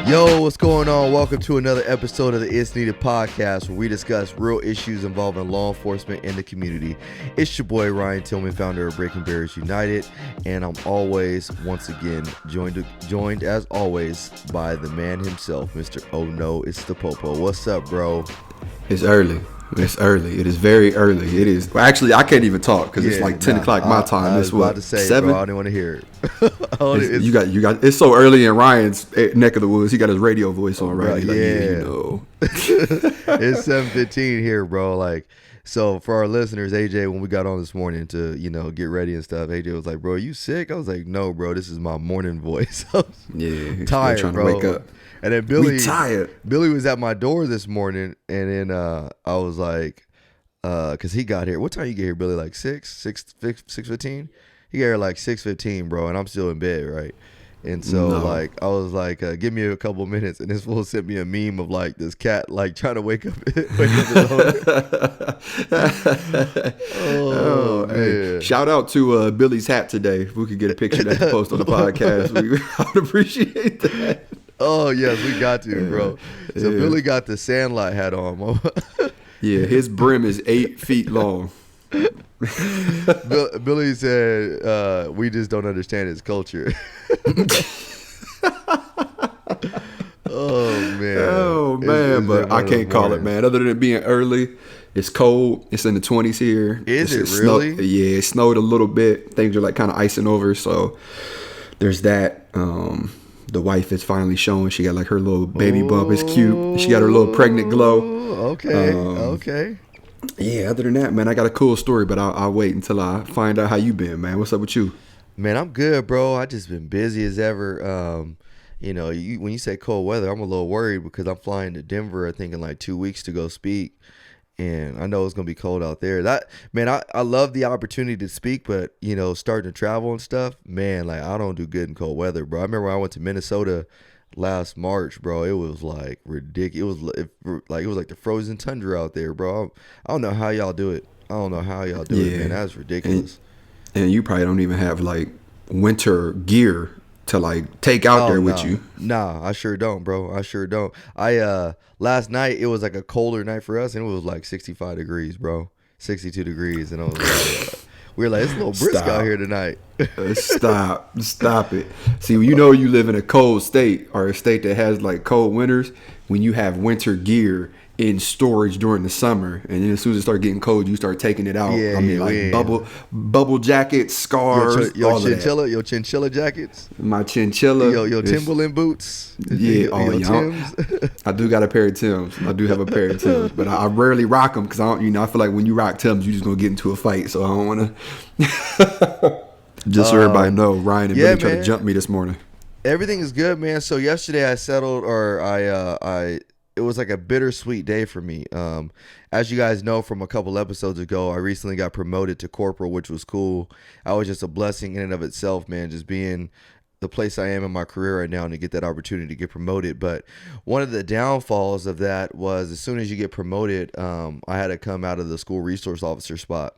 Yo, what's going on? Welcome to another episode of the It's Needed podcast, where we discuss real issues involving law enforcement and the community. It's your boy Ryan Tillman, founder of Breaking Barriers United, and I'm always, once again, joined as always by the man himself, Mr. Oh No, it's the Popo. What's up, bro? It's early. It is very early. It is. Well, actually, I can't even talk because it's like 10 o'clock my time. It's what? 7? Bro, I didn't want to hear it. You got. It's so early in Ryan's neck of the woods. He got his radio voice on, right? Yeah. You know. It's 7:15 here, bro. Like, so for our listeners, AJ, when we got on this morning to, get ready and stuff, AJ was like, "Bro, are you sick?" I was like, "No, bro. This is my morning voice." Yeah, tired, trying bro. to wake up. And then Billy was at my door this morning, and then I was like, because he got here. What time you get here, Billy? Like 6:15? He got here like 6:15, bro, and I'm still in bed, right? And so I was like, give me a couple minutes, and this fool sent me a meme of like this cat like trying to wake up his owner. Oh man! Hey. Shout out to Billy's hat today. If we could get a picture that to post on the podcast, I would appreciate that. Oh yes, we got to, bro. So yeah. Billy got the Sandlot hat on. Yeah, his brim is 8 feet long. Billy said, "We just don't understand his culture." Oh man! But I can't call it, man. Other than it being early, it's cold. It's in the 20s here. Is it really? Yeah, it snowed a little bit. Things are like kind of icing over. So there's that. The wife is finally showing. She got like her little baby bump. It's cute. She got her little pregnant glow. Okay. Yeah, other than that, man, I got a cool story, but I'll wait until I find out how you been, man. What's up with you? Man, I'm good, bro. I just been busy as ever. When you say cold weather, I'm a little worried because I'm flying to Denver, I think, in like 2 weeks to go speak. And I know it's going to be cold out there. I love the opportunity to speak, but, starting to travel and stuff, man, like I don't do good in cold weather, bro. I remember I went to Minnesota last March, bro. It was like ridiculous. It was like the frozen tundra out there, bro. I don't know how y'all do it. It, man. That's ridiculous. And you probably don't even have like winter gear to like take out there with you. Nah, I sure don't, bro. I sure don't. Last night it was like a colder night for us, and it was like 65 degrees, bro. 62 degrees, and I was like, we were like, it's a little brisk out here tonight. Stop it. See, you live in a cold state or a state that has like cold winters when you have winter gear in storage during the summer, and then as soon as it starts getting cold, you start taking it out. Bubble jackets, scarves, your chinchilla jackets, my chinchilla, your Timberland boots. Timbs. I do got a pair of Timbs. I do have a pair of Timbs, but I rarely rock them because I feel like when you rock Timbs, you're just gonna get into a fight. So I don't want to. Just so everybody know, Ryan and Billy tried to jump me this morning. Everything is good, man. So yesterday I settled, it was like a bittersweet day for me. As you guys know from a couple episodes ago, I recently got promoted to corporal, which was cool. I was just a blessing in and of itself, man, just being the place I am in my career right now and to get that opportunity to get promoted. But one of the downfalls of that was as soon as you get promoted, I had to come out of the school resource officer spot.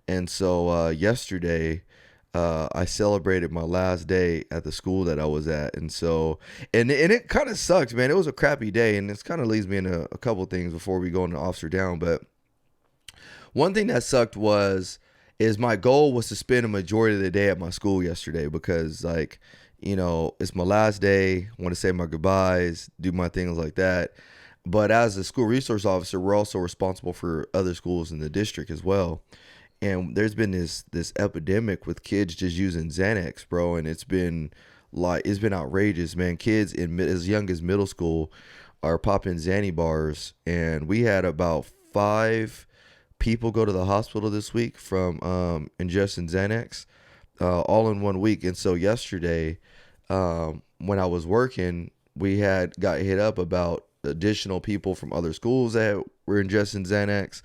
And so yesterday, I celebrated my last day at the school that I was at. And so, and it kind of sucks, man. It was a crappy day, and this kind of leads me into a couple of things before we go into officer down. But one thing that sucked is my goal was to spend a majority of the day at my school yesterday because it's my last day. I want to say my goodbyes, do my things like that. But as a school resource officer, we're also responsible for other schools in the district as well. And there's been this epidemic with kids just using Xanax, bro, and it's been outrageous, man. Kids as young as middle school are popping Xanny bars, and we had about 5 people go to the hospital this week from ingesting Xanax, all in 1 week. And so yesterday, when I was working, we got hit up about additional people from other schools that were ingesting Xanax.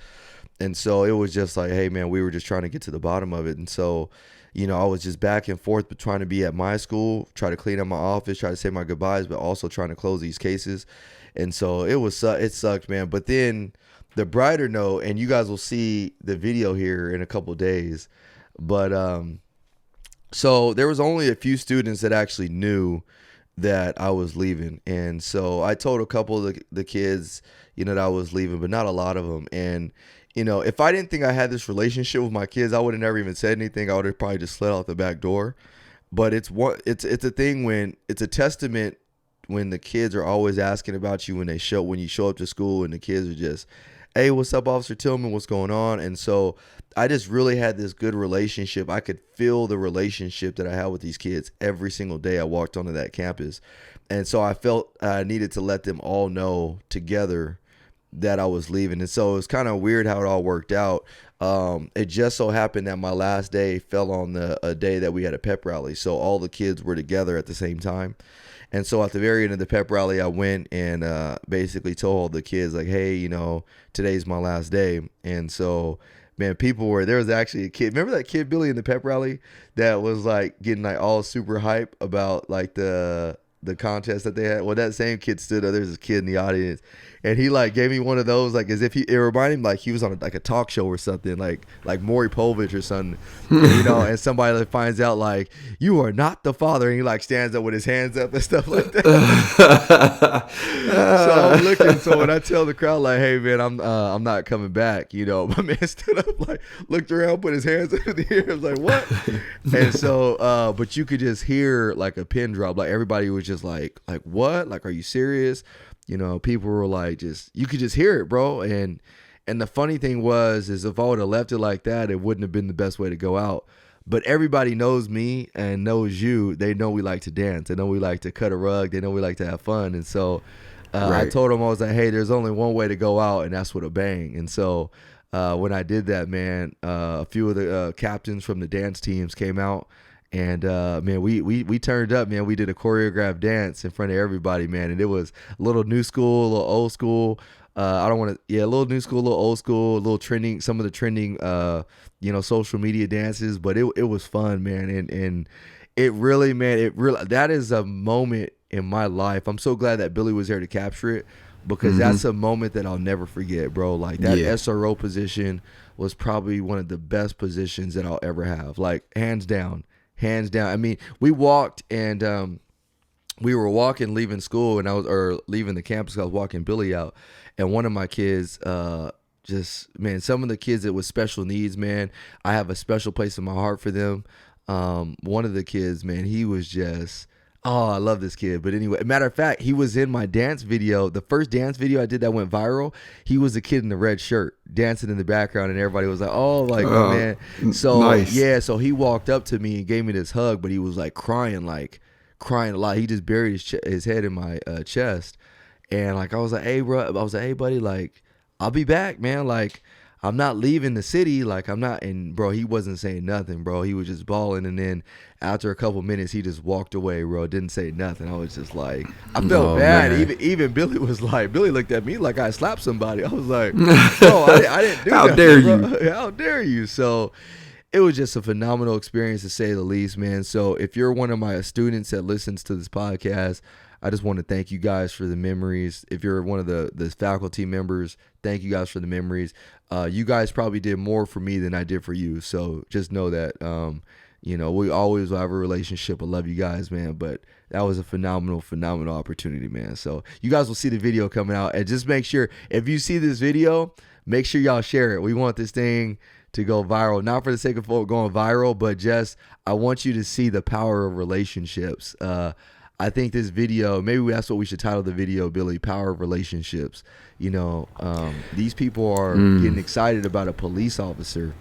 And so it was just like, hey, man, we were just trying to get to the bottom of it. And so, I was just back and forth, but trying to be at my school, try to clean up my office, try to say my goodbyes, but also trying to close these cases. And so it sucked, man. But then the brighter note, and you guys will see the video here in a couple of days. But so there was only a few students that actually knew that I was leaving. And so I told a couple of the kids, that I was leaving, but not a lot of them. And, if I didn't think I had this relationship with my kids, I would have never even said anything. I would have probably just slid out the back door. But it's a thing when it's a testament when the kids are always asking about you when you show up to school, and the kids are just, hey, what's up, Officer Tillman? What's going on? And so I just really had this good relationship. I could feel the relationship that I had with these kids every single day I walked onto that campus. And so I felt I needed to let them all know together that I was leaving. And so it was kind of weird how it all worked out. It just so happened that my last day fell on a day that we had a pep rally. So all the kids were together at the same time. And so at the very end of the pep rally, I went and basically told all the kids, like, hey, today's my last day. And so, man, there was actually a kid. Remember that kid, Billy, in the pep rally that was like getting like all super hype about like the contest that they had? Well, that same kid stood up. There's this kid in the audience, and he like gave me one of those, like as if it reminded him like he was on like a talk show or something, like Maury Povich or something, and somebody like finds out like, you are not the father, and he like stands up with his hands up and stuff like that. So I'm looking. So when I tell the crowd like, hey man, I'm not coming back, my man stood up, like looked around, put his hands up in the air. I was like, what? And so, but you could just hear like a pin drop. Like everybody was just like what? Like, are you serious? People were like, you could just hear it, bro. And the funny thing is if I would have left it like that, it wouldn't have been the best way to go out. But everybody knows me and knows you. They know we like to dance. They know we like to cut a rug. They know we like to have fun. And so I told them, I was like, hey, there's only one way to go out, and that's with a bang. And so when I did that, man, a few of the captains from the dance teams came out. And man, we turned up, man. We did a choreographed dance in front of everybody, man. And it was a little new school, a little old school. A little new school, a little old school, a little trending, some of the trending, social media dances. But it was fun, man. And it really, that is a moment in my life. I'm so glad that Billy was there to capture it, because that's a moment that I'll never forget, bro. Like that SRO position was probably one of the best positions that I'll ever have. Like hands down. I mean, we walked and we were walking, leaving school, or leaving the campus. I was walking Billy out, and one of my kids, some of the kids that with special needs, man, I have a special place in my heart for them. One of the kids, man, he was just, oh, I love this kid. But anyway, matter of fact, he was in my dance video. The first dance video I did that went viral. He was the kid in the red shirt dancing in the background, and everybody was like, oh, like, oh, man. So, nice. Yeah, so he walked up to me and gave me this hug, but he was like crying a lot. He just buried his head in my chest. And like, I was like, hey, bro, hey, buddy, like, I'll be back, man. Like, I'm not leaving the city. Like, I'm not. And bro, he wasn't saying nothing, bro. He was just bawling. And then after a couple minutes, he just walked away, bro. Didn't say nothing. I was just like, I felt bad. Man. Even Billy was like, Billy looked at me like I slapped somebody. I was like, bro, I didn't do that. How dare you? How dare you? So it was just a phenomenal experience, to say the least, man. So if you're one of my students that listens to this podcast, I just want to thank you guys for the memories. If you're one of the faculty members, thank you guys for the memories. You guys probably did more for me than I did for you. So just know that, we always will have a relationship. I love you guys, man. But that was a phenomenal opportunity, man. So you guys will see the video coming out. And just make sure, if you see this video, make sure y'all share it. We want this thing to go viral, not for the sake of going viral, but just I want you to see the power of relationships. I think this video, maybe that's what we should title the video, Billy, Power of Relationships. These people are getting excited about a police officer.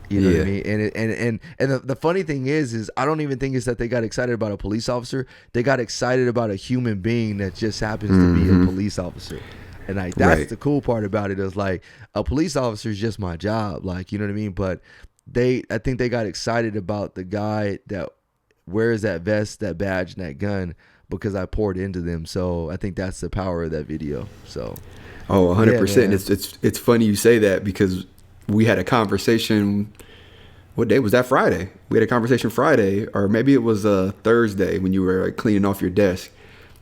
You know what I mean? And the funny thing is I don't even think it's that they got excited about a police officer. They got excited about a human being that just happens to be a police officer. And like that's the cool part about it, is like a police officer is just my job. Like, you know what I mean? But I think they got excited about the guy that wears that vest, that badge, and that gun, because I poured into them. So I think that's the power of that video. So 100%. It's funny you say that, because we had a conversation. What day was that? Friday. We had a conversation Friday, or maybe it was Thursday, when you were like cleaning off your desk,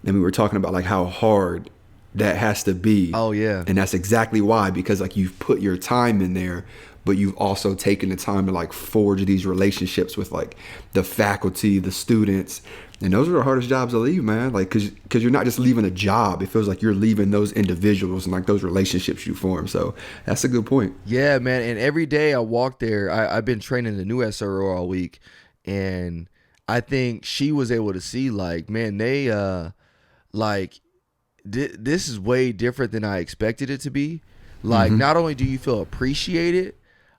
and we were talking about like how hard that has to be. Oh yeah. And that's exactly why, because like you've put your time in there, but you've also taken the time to like forge these relationships with like the faculty, the students. And those are the hardest jobs to leave, man. Like, cause you're not just leaving a job. It feels like you're leaving those individuals and like those relationships you form. So that's a good point. Yeah, man. And every day I walk there, I've been training the new SRO all week, and I think she was able to see like, man, they like this is way different than I expected it to be. Like, not only do you feel appreciated,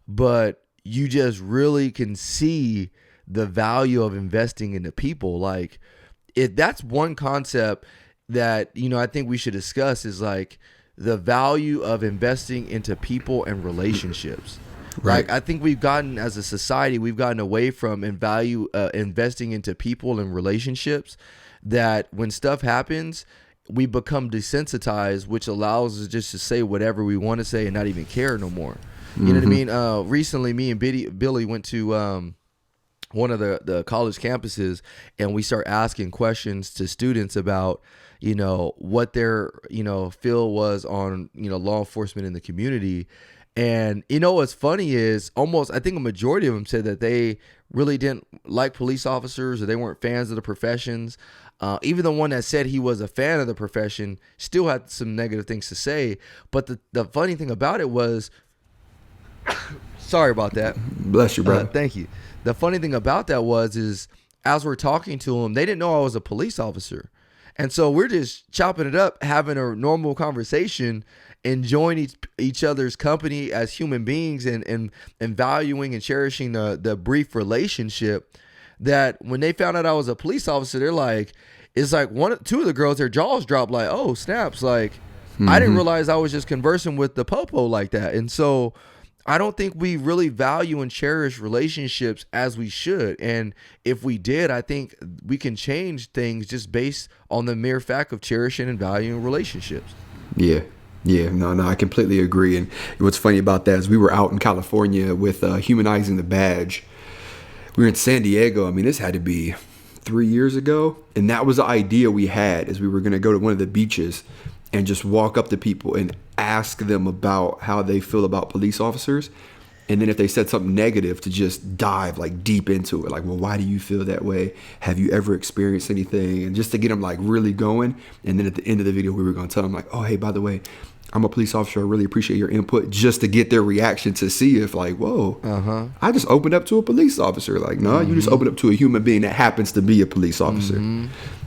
but you just really can see the value of investing into people. Like, if that's one concept that, I think we should discuss is like the value of investing into people and relationships. Right. Like, I think we've gotten, as a society, we've gotten away from investing into people and relationships, that when stuff happens, we become desensitized, which allows us just to say whatever we want to say and not even care no more. You know what I mean? Recently, me and Billy went to one of the college campuses, and we start asking questions to students about, what their, feel was on, law enforcement in the community. And, what's funny is I think a majority of them said that they really didn't like police officers, or they weren't fans of the professions. Even the one that said he was a fan of the profession still had some negative things to say. But the funny thing about it was, sorry about that. Bless you, brother. Thank you. The funny thing about that is as we're talking to them, they didn't know I was a police officer. And so we're just chopping it up, having a normal conversation, enjoying each other's company as human beings, and valuing and cherishing the brief relationship. That when they found out I was a police officer, they're like, it's like two of the girls, their jaws dropped, like, oh, snaps. Like, I didn't realize I was just conversing with the popo like that. And so I don't think we really value and cherish relationships as we should. And if we did, I think we can change things just based on the mere fact of cherishing and valuing relationships. Yeah. No, I completely agree. And what's funny about that is we were out in California with Humanizing the Badge. We were in San Diego. I mean, this had to be 3 years ago. And that was the idea we had, is we were going to go to one of the beaches and just walk up to people and ask them about how they feel about police officers. And then if they said something negative, to just dive like deep into it. Like, well, why do you feel that way? Have you ever experienced anything? And just to get them like really going. And then at the end of the video, we were going to tell them like, oh, hey, by the way, I'm a police officer. I really appreciate your input, just to get their reaction to see if like, whoa, I just opened up to a police officer. Like, no, you just opened up to a human being that happens to be a police officer.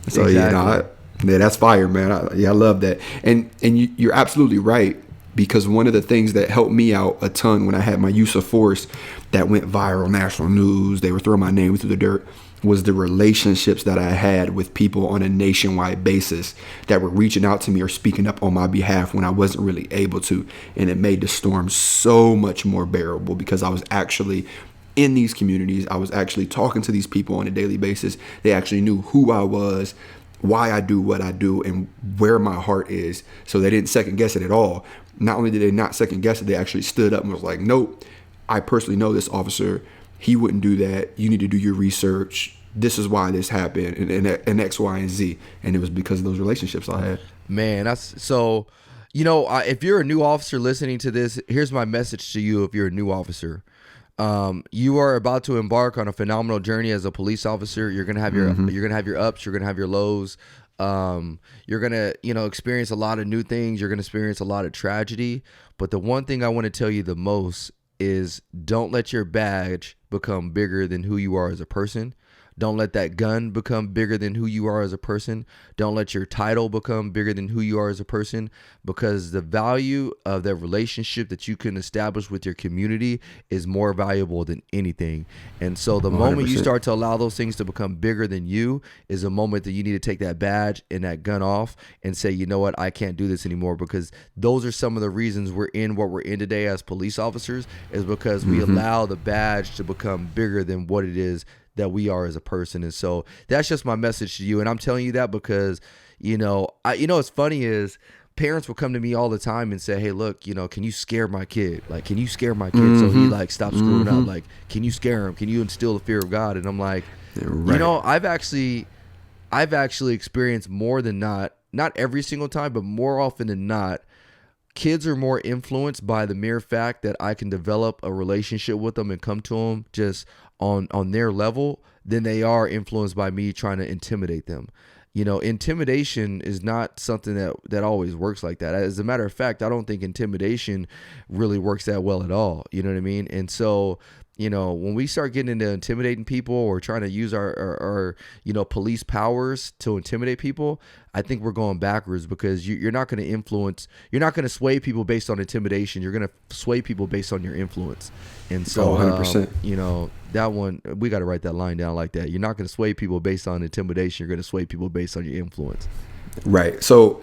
So, Exactly. yeah, that's fire, man. I love that. And you're absolutely right, because one of the things that helped me out a ton when I had my use of force that went viral, national news, they were throwing my name through the dirt, was the relationships that I had with people on a nationwide basis that were reaching out to me or speaking up on my behalf when I wasn't really able to. And it made the storm so much more bearable, because I was actually in these communities. I was actually talking to these people on a daily basis. They actually knew who I was, why I do what I do, and where my heart is. So they didn't second guess it at all. Not only did they not second guess it, they actually stood up and was like, nope, I personally know this officer. He wouldn't do that. You need to do your research. This is why this happened, and X, Y, and Z. And it was because of those relationships I had. Man, that's so, if you're a new officer listening to this, here's my message to you. If you're a new officer, you are about to embark on a phenomenal journey as a police officer. You're going to have your, you're going to have your ups, you're going to have your lows. You're going to, experience a lot of new things. You're going to experience a lot of tragedy. But the one thing I want to tell you the most is, don't let your badge become bigger than who you are as a person. Don't let that gun become bigger than who you are as a person. Don't let your title become bigger than who you are as a person, because the value of that relationship that you can establish with your community is more valuable than anything. And so the 100%. moment you start to allow those things to become bigger than you is a moment that you need to take that badge and that gun off and say, you know what, I can't do this anymore. Because those are some of the reasons we're in what we're in today as police officers, is because we allow the badge to become bigger than what it is that we are as a person. And so that's just my message to you. And I'm telling you that because, what's funny is parents will come to me all the time and say, hey, look, can you scare my kid? Like, can you scare my kid so he like stops screwing up? Like, can you scare him? Can you instill the fear of God? And I'm like, Right. I've actually experienced more than not every single time, but more often than not, kids are more influenced by the mere fact that I can develop a relationship with them and come to them just on their level than they are influenced by me trying to intimidate them. Intimidation is not something that always works like that. As a matter of fact, I don't think intimidation really works that well at all. You know what I mean? And so, when we start getting into intimidating people or trying to use our police powers to intimidate people, I think we're going backwards, because you're not going to sway people based on intimidation. You're going to sway people based on your influence. And so, 100%. That one, we got to write that line down like that. You're not going to sway people based on intimidation. You're going to sway people based on your influence. Right. So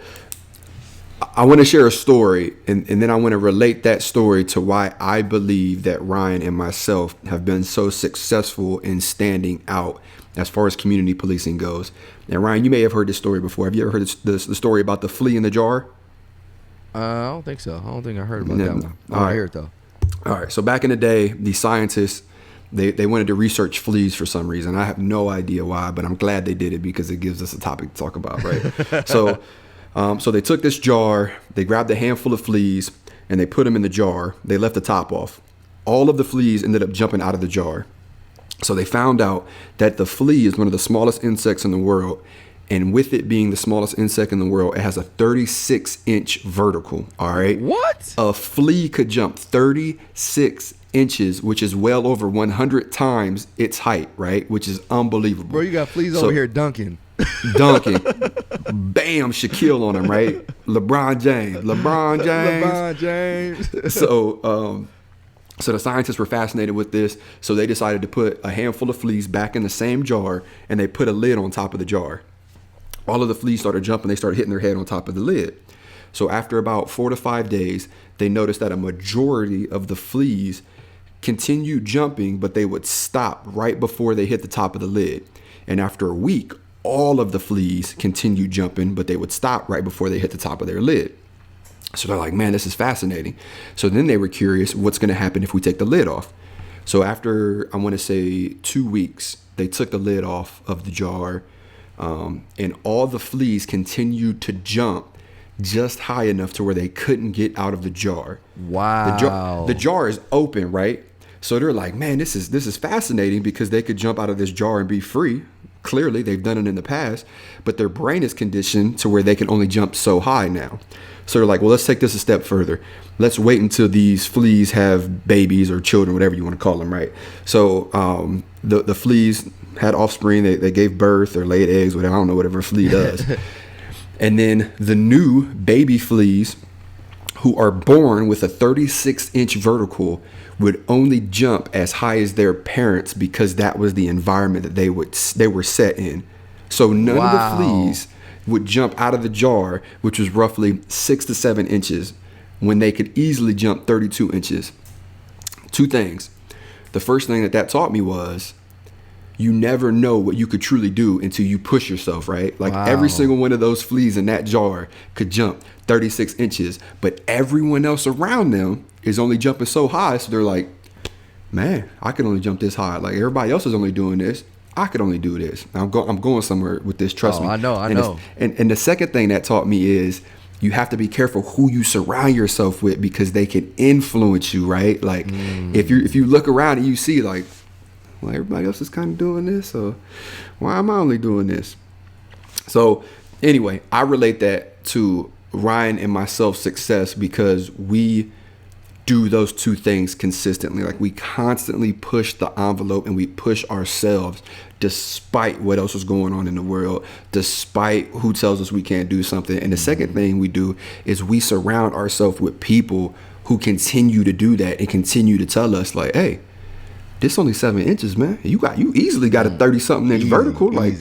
I want to share a story, and then I want to relate that story to why I believe that Ryan and myself have been so successful in standing out as far as community policing goes. And Ryan, you may have heard this story before. Have you ever heard the story about the flea in the jar? I don't think so. I don't think I heard about that one. I want to hear it though. All right. So back in the day, the scientists, they wanted to research fleas for some reason. I have no idea why, but I'm glad they did it because it gives us a topic to talk about, right? So they took this jar, they grabbed a handful of fleas, and they put them in the jar. They left the top off. All of the fleas ended up jumping out of the jar. So they found out that the flea is one of the smallest insects in the world. And with it being the smallest insect in the world, it has a 36-inch vertical, all right? What? A flea could jump 36 inches, which is well over 100 times its height, right? Which is unbelievable. Bro, you got fleas over here dunking. Bam, Shaquille on him, right? LeBron James. So the scientists were fascinated with this, so they decided to put a handful of fleas back in the same jar, and they put a lid on top of the jar. All of the fleas started jumping. They started hitting their head on top of the lid. So after about 4 to 5 days, they noticed that a majority of the fleas continued jumping, but they would stop right before they hit the top of the lid. And after a week, all of the fleas continued jumping, but they would stop right before they hit the top of their lid. So they're like, man, this is fascinating. So then they were curious, what's going to happen if we take the lid off? So after, I want to say 2 weeks, they took the lid off of the jar, and all the fleas continued to jump just high enough to where they couldn't get out of the jar. Wow. The jar is open, right? So they're like, man, this is fascinating, because they could jump out of this jar and be free. Clearly, they've done it in the past, but their brain is conditioned to where they can only jump so high now. So they're like, well, let's take this a step further. Let's wait until these fleas have babies or children, whatever you want to call them, right? So the fleas had offspring. They gave birth or laid eggs, whatever. I don't know, whatever a flea does. And then the new baby fleas, who are born with a 36-inch vertical, would only jump as high as their parents, because that was the environment that they were set in. So none of the fleas would jump out of the jar, which was roughly 6 to 7 inches, when they could easily jump 32 inches. Two things. The first thing that taught me was, you never know what you could truly do until you push yourself, right? Like every single one of those fleas in that jar could jump 36 inches, but everyone else around them is only jumping so high. So they're like, man, I can only jump this high. Like everybody else is only doing this. I could only do this. I'm going somewhere with this. Trust me. I know. And the second thing that taught me is, you have to be careful who you surround yourself with, because they can influence you, right? Like if you look around and you see like, well, everybody else is kind of doing this, so why am I only doing this? So anyway, I relate that to Ryan and myself's success, because we do those two things consistently. Like we constantly push the envelope and we push ourselves despite what else is going on in the world, despite who tells us we can't do something. And the second thing we do is we surround ourselves with people who continue to do that and continue to tell us like, hey, this only 7 inches, man. You easily got a 30-something inch vertical. Like,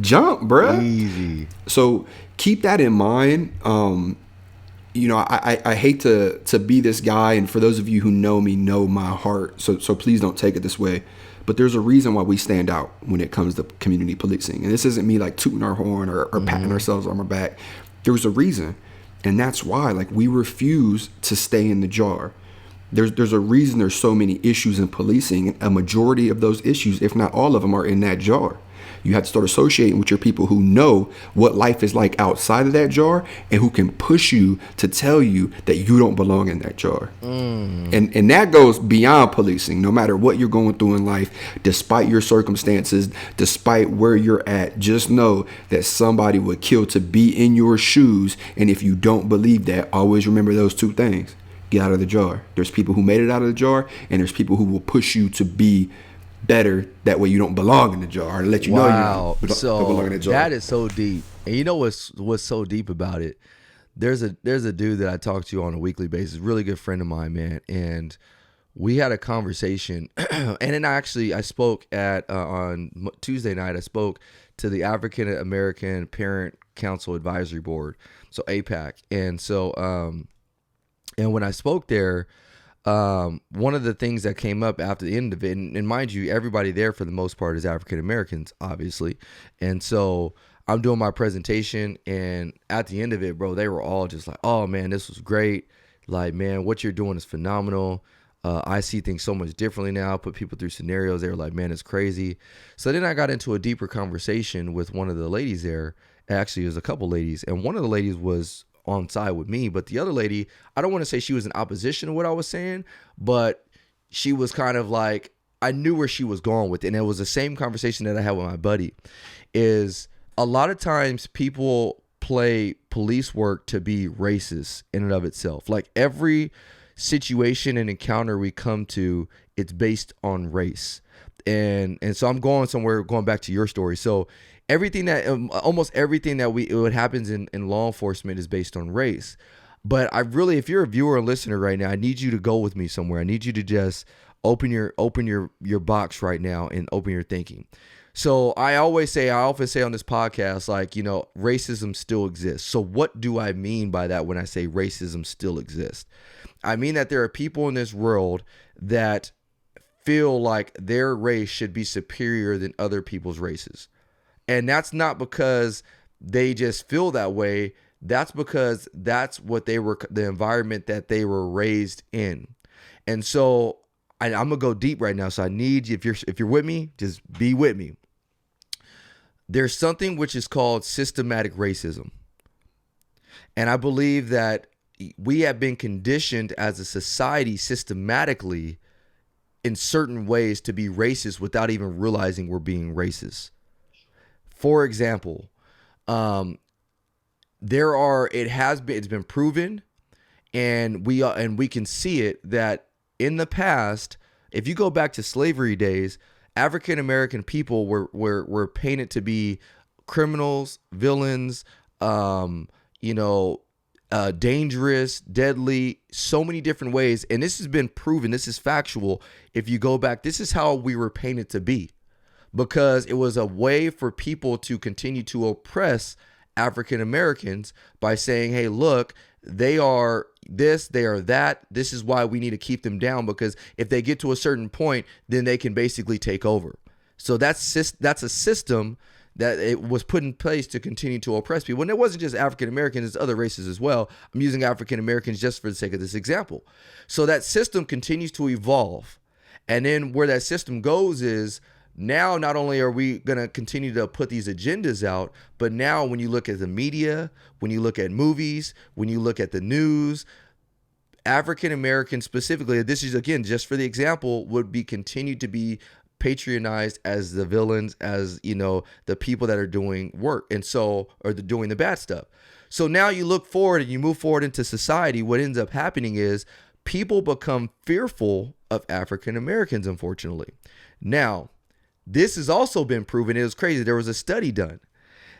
jump, bruh. Easy. So keep that in mind. I hate to be this guy, and for those of you who know me, know my heart. So please don't take it this way. But there's a reason why we stand out when it comes to community policing. And this isn't me like tooting our horn or patting ourselves on our back. There's a reason. And that's why, like, we refuse to stay in the jar. There's a reason there's so many issues in policing, and a majority of those issues, if not all of them, are in that jar. You have to start associating with your people who know what life is like outside of that jar and who can push you to tell you that you don't belong in that jar. And that goes beyond policing. No matter what you're going through in life, despite your circumstances, despite where you're at, just know that somebody would kill to be in your shoes. And if you don't believe that, always remember those two things. Get out of the jar. There's people who made it out of the jar, and there's people who will push you to be better. That way you don't belong in the jar, and let you know you don't belong in the jar. That is so deep. And you know what's so deep about it? There's a dude that I talk to on a weekly basis, really good friend of mine, man, and we had a conversation. And then I spoke at on Tuesday night. I spoke to the African American Parent Council Advisory Board, so APAC, and so and when I spoke there, one of the things that came up after the end of it, and mind you, everybody there for the most part is African Americans, obviously, and so I'm doing my presentation, and at the end of it, bro, they were all just like, "Oh man, this was great! Like, man, what you're doing is phenomenal. I see things so much differently now." Put people through scenarios. They were like, "Man, it's crazy." So then I got into a deeper conversation with one of the ladies there. Actually, it was a couple ladies, and one of the ladies was on side with me, but the other lady, I don't want to say she was in opposition to what I was saying, but she was kind of like, I knew where she was going with it, and it was the same conversation that I had with my buddy. Is a lot of times people play police work to be racist in and of itself. Like every situation and encounter we come to, it's based on race. And so I'm going back to your story. So everything that almost everything that what happens in law enforcement is based on race. But I really, if you're a viewer or listener right now, I need you to go with me somewhere. I need you to just open your box right now and open your thinking. So I often say on this podcast, like, you know, racism still exists. So what do I mean by that when I say racism still exists? I mean that there are people in this world that feel like their race should be superior than other people's races. And that's not because they just feel that way. That's because that's what the environment that they were raised in. And so I'm going to go deep right now. So I need you, if you're with me, just be with me. There's something which is called systematic racism. And I believe that we have been conditioned as a society systematically in certain ways to be racist without even realizing we're being racist. For example, it's been proven, and we can see it that in the past, if you go back to slavery days, African American people were painted to be criminals, villains, dangerous, deadly, so many different ways. And this has been proven. This is factual. If you go back, this is how we were painted to be, because it was a way for people to continue to oppress African Americans by saying, hey, look, they are this, they are that. This is why we need to keep them down, because if they get to a certain point, then they can basically take over. So that's a system that it was put in place to continue to oppress people. And it wasn't just African Americans, it's other races as well. I'm using African Americans just for the sake of this example. So that system continues to evolve. And then where that system goes is, now, not only are we going to continue to put these agendas out, but now when you look at the media, when you look at movies, when you look at the news, African Americans specifically, this is again, just for the example, would be continued to be patronized as the villains, as, you know, the people that are doing work. And so, or they're doing the bad stuff. So now you look forward and you move forward into society. What ends up happening is people become fearful of African Americans, unfortunately. Now, this has also been proven. It was crazy. There was a study done.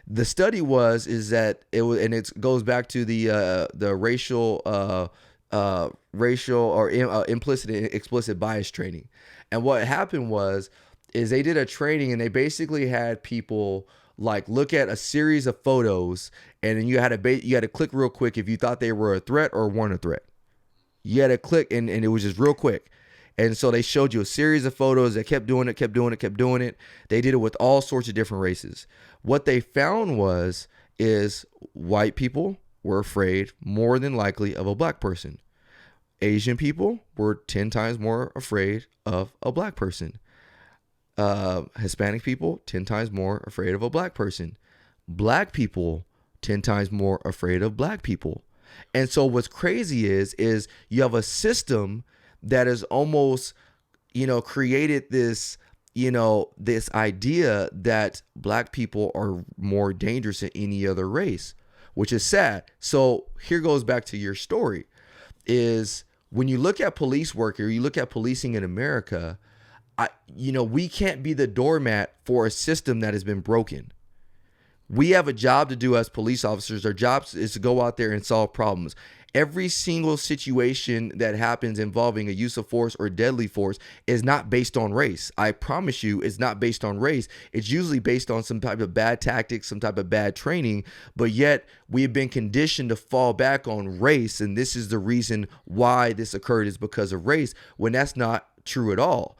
The study is that it was, and it goes back to the racial or implicit and explicit bias training. And what happened is they did a training, and they basically had people like look at a series of photos, and then you had to click real quick if you thought they were a threat or weren't a threat. You had to click, and it was just real quick. And so they showed you a series of photos that kept doing it. They did it with all sorts of different races. What they found is white people were afraid more than likely of a black person. Asian people were 10 times more afraid of a black person. Hispanic people 10 times more afraid of a black person. Black people 10 times more afraid of black people. And so what's crazy is you have a system that is almost, created this, this idea that black people are more dangerous than any other race, which is sad. So here goes back to your story is when you look at police work or you look at policing in America, we can't be the doormat for a system that has been broken. We have a job to do as police officers. Our job is to go out there and solve problems. Every single situation that happens involving a use of force or deadly force is not based on race. I promise you it's not based on race. It's usually based on some type of bad tactics, some type of bad training, but yet we've been conditioned to fall back on race, and this is the reason why this occurred is because of race, when that's not true at all.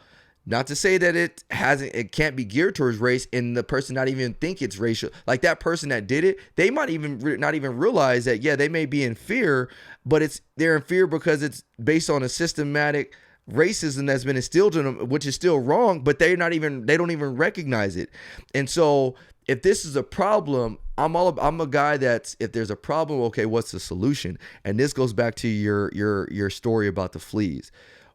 Not to say that it can't be geared towards race and the person not even think it's racial. Like that person that did it, they might even not even realize that, yeah, they may be in fear, but they're in fear because it's based on a systematic racism that's been instilled in them, which is still wrong, but they don't even recognize it. And so if this is a problem, I'm a guy that's, if there's a problem, okay, what's the solution? And this goes back to your story about the fleas.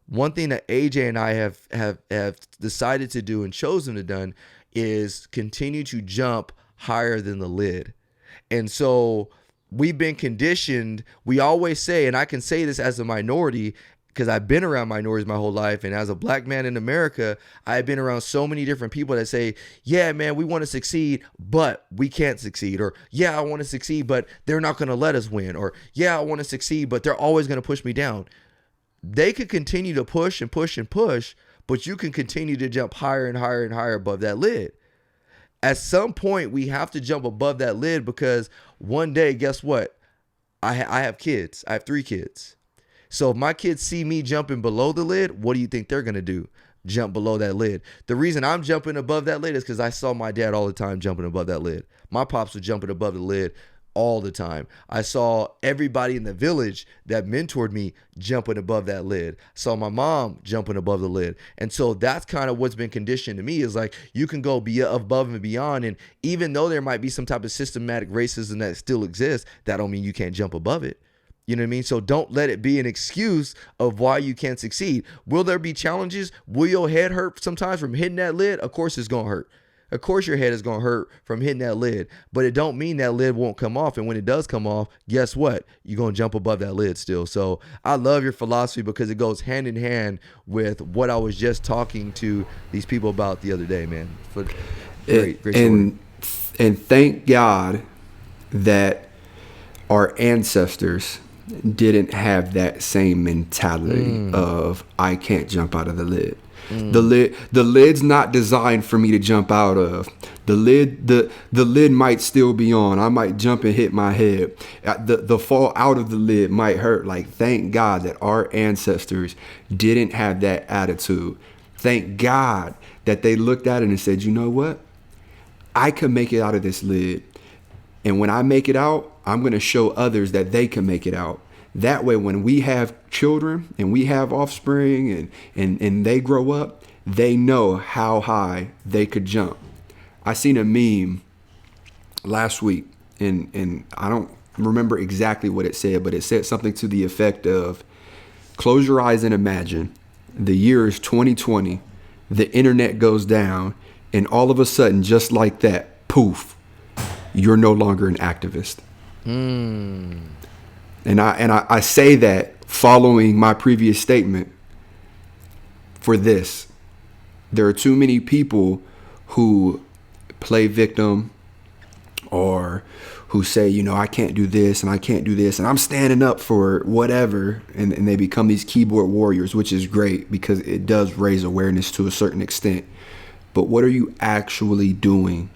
One thing that AJ and I have decided to do and chosen to done is continue to jump higher than the lid. And so we've been conditioned. We always say, and I can say this as a minority because I've been around minorities my whole life. And as a black man in America, I've been around so many different people that say, yeah, man, we want to succeed, but we can't succeed. Or, yeah, I want to succeed, but they're not going to let us win. Or, yeah, I want to succeed, but they're always going to push me down. They could continue to push and push and push, but you can continue to jump higher and higher and higher above that lid. At some point, we have to jump above that lid because one day, guess what? I have kids. I have 3 kids. So if my kids see me jumping below the lid, what do you think they're going to do? Jump below that lid. The reason I'm jumping above that lid is because I saw my dad all the time jumping above that lid. My pops were jumping above the lid all the time. I saw everybody in the village that mentored me jumping above that lid. Saw my mom jumping above the lid. And so that's kind of what's been conditioned to me is like, you can go be above and beyond. And even though there might be some type of systematic racism that still exists, that don't mean you can't jump above it. You know what I mean? So don't let it be an excuse of why you can't succeed. Will there be challenges? Will your head hurt sometimes from hitting that lid? Of course it's going to hurt. Of course your head is going to hurt from hitting that lid, but it don't mean that lid won't come off. And when it does come off, guess what? You're going to jump above that lid still. So I love your philosophy because it goes hand in hand with what I was just talking to these people about the other day, man. Great story. And thank God that our ancestors didn't have that same mentality of I can't jump out of the lid. The lid's not designed for me to jump out of. The lid might still be on. I might jump and hit my head. The fall out of the lid might hurt. Like, thank God that our ancestors didn't have that attitude. Thank God that they looked at it and said, you know what? I can make it out of this lid. And when I make it out, I'm going to show others that they can make it out. That way, when we have children and we have offspring and they grow up, they know how high they could jump. I seen a meme last week, and I don't remember exactly what it said, but it said something to the effect of, close your eyes and imagine the year is 2020, the internet goes down, and all of a sudden, just like that, poof, you're no longer an activist. And I say that following my previous statement for this. There are too many people who play victim or who say, you know, I can't do this and I can't do this and I'm standing up for whatever. And they become these keyboard warriors, which is great because it does raise awareness to a certain extent. But what are you actually doing?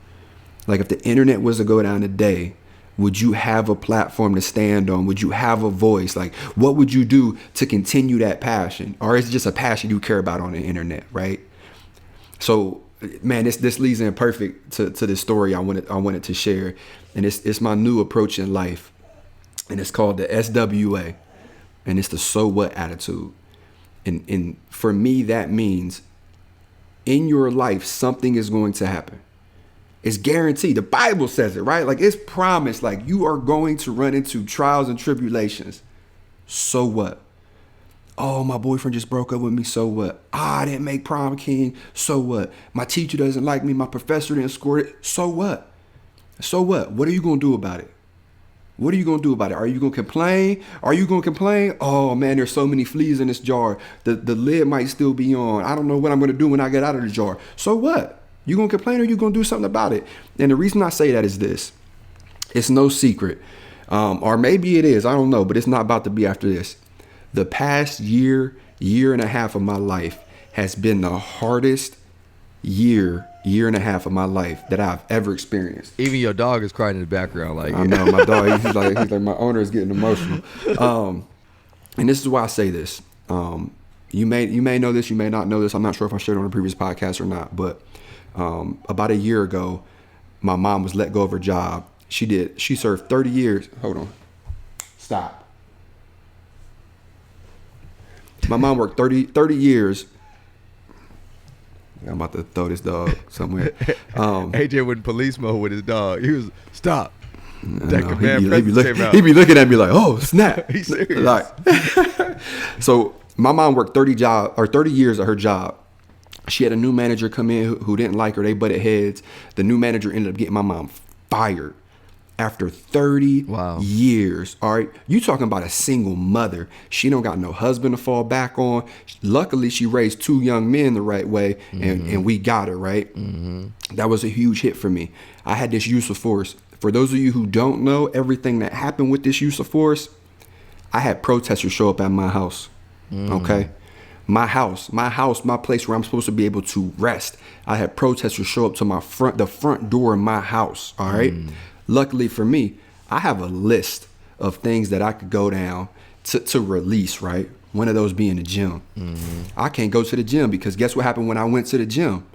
Like if the internet was to go down today, would you have a platform to stand on? Would you have a voice? Like, what would you do to continue that passion? Or is it just a passion you care about on the internet, right? So, man, this leads in perfect to this story I wanted to share. And it's my new approach in life. And it's called the SWA. And it's the so what attitude. And for me, that means in your life, something is going to happen. It's guaranteed. The Bible says it, right? Like, it's promised. Like, you are going to run into trials and tribulations. So what? Oh, my boyfriend just broke up with me. So what? I didn't make prom king. So what? My teacher doesn't like me. My professor didn't score it. So what? So what? What are you going to do about it? What are you going to do about it? Are you going to complain? Are you going to complain? Oh, man, there's so many fleas in this jar. The lid might still be on. I don't know what I'm going to do when I get out of the jar. So what? You going to complain or you going to do something about it? And the reason I say that is this. It's no secret. Or maybe it is. I don't know. But it's not about to be after this. The past year and a half of my life has been the hardest year and a half of my life that I've ever experienced. Even your dog is crying in the background. Like, I know my dog. He's like my owner is getting emotional. And this is why I say this. You may know this. You may not know this. I'm not sure if I shared it on a previous podcast or not. But about a year ago, my mom was let go of her job. She served 30 years. Hold on. Stop. My mom worked 30 years. I'm about to throw this dog somewhere. AJ went in police mode with his dog. He was, stop. That command came out. He be looking at me like, oh, snap. He's serious. Like, so my mom worked 30 years at her job. She had a new manager come in who didn't like her. They butted heads. The new manager ended up getting my mom fired after 30 years. All right. You talking about a single mother. She don't got no husband to fall back on. Luckily, she raised 2 young men the right way, and we got her, right? Mm-hmm. That was a huge hit for me. I had this use of force. For those of you who don't know everything that happened with this use of force, I had protesters show up at my house. Okay. My house, my place where I'm supposed to be able to rest. I had protesters show up to the front door of my house. All right. Luckily for me, I have a list of things that I could go down to release, right? One of those being the gym. Mm-hmm. I can't go to the gym because guess what happened when I went to the gym?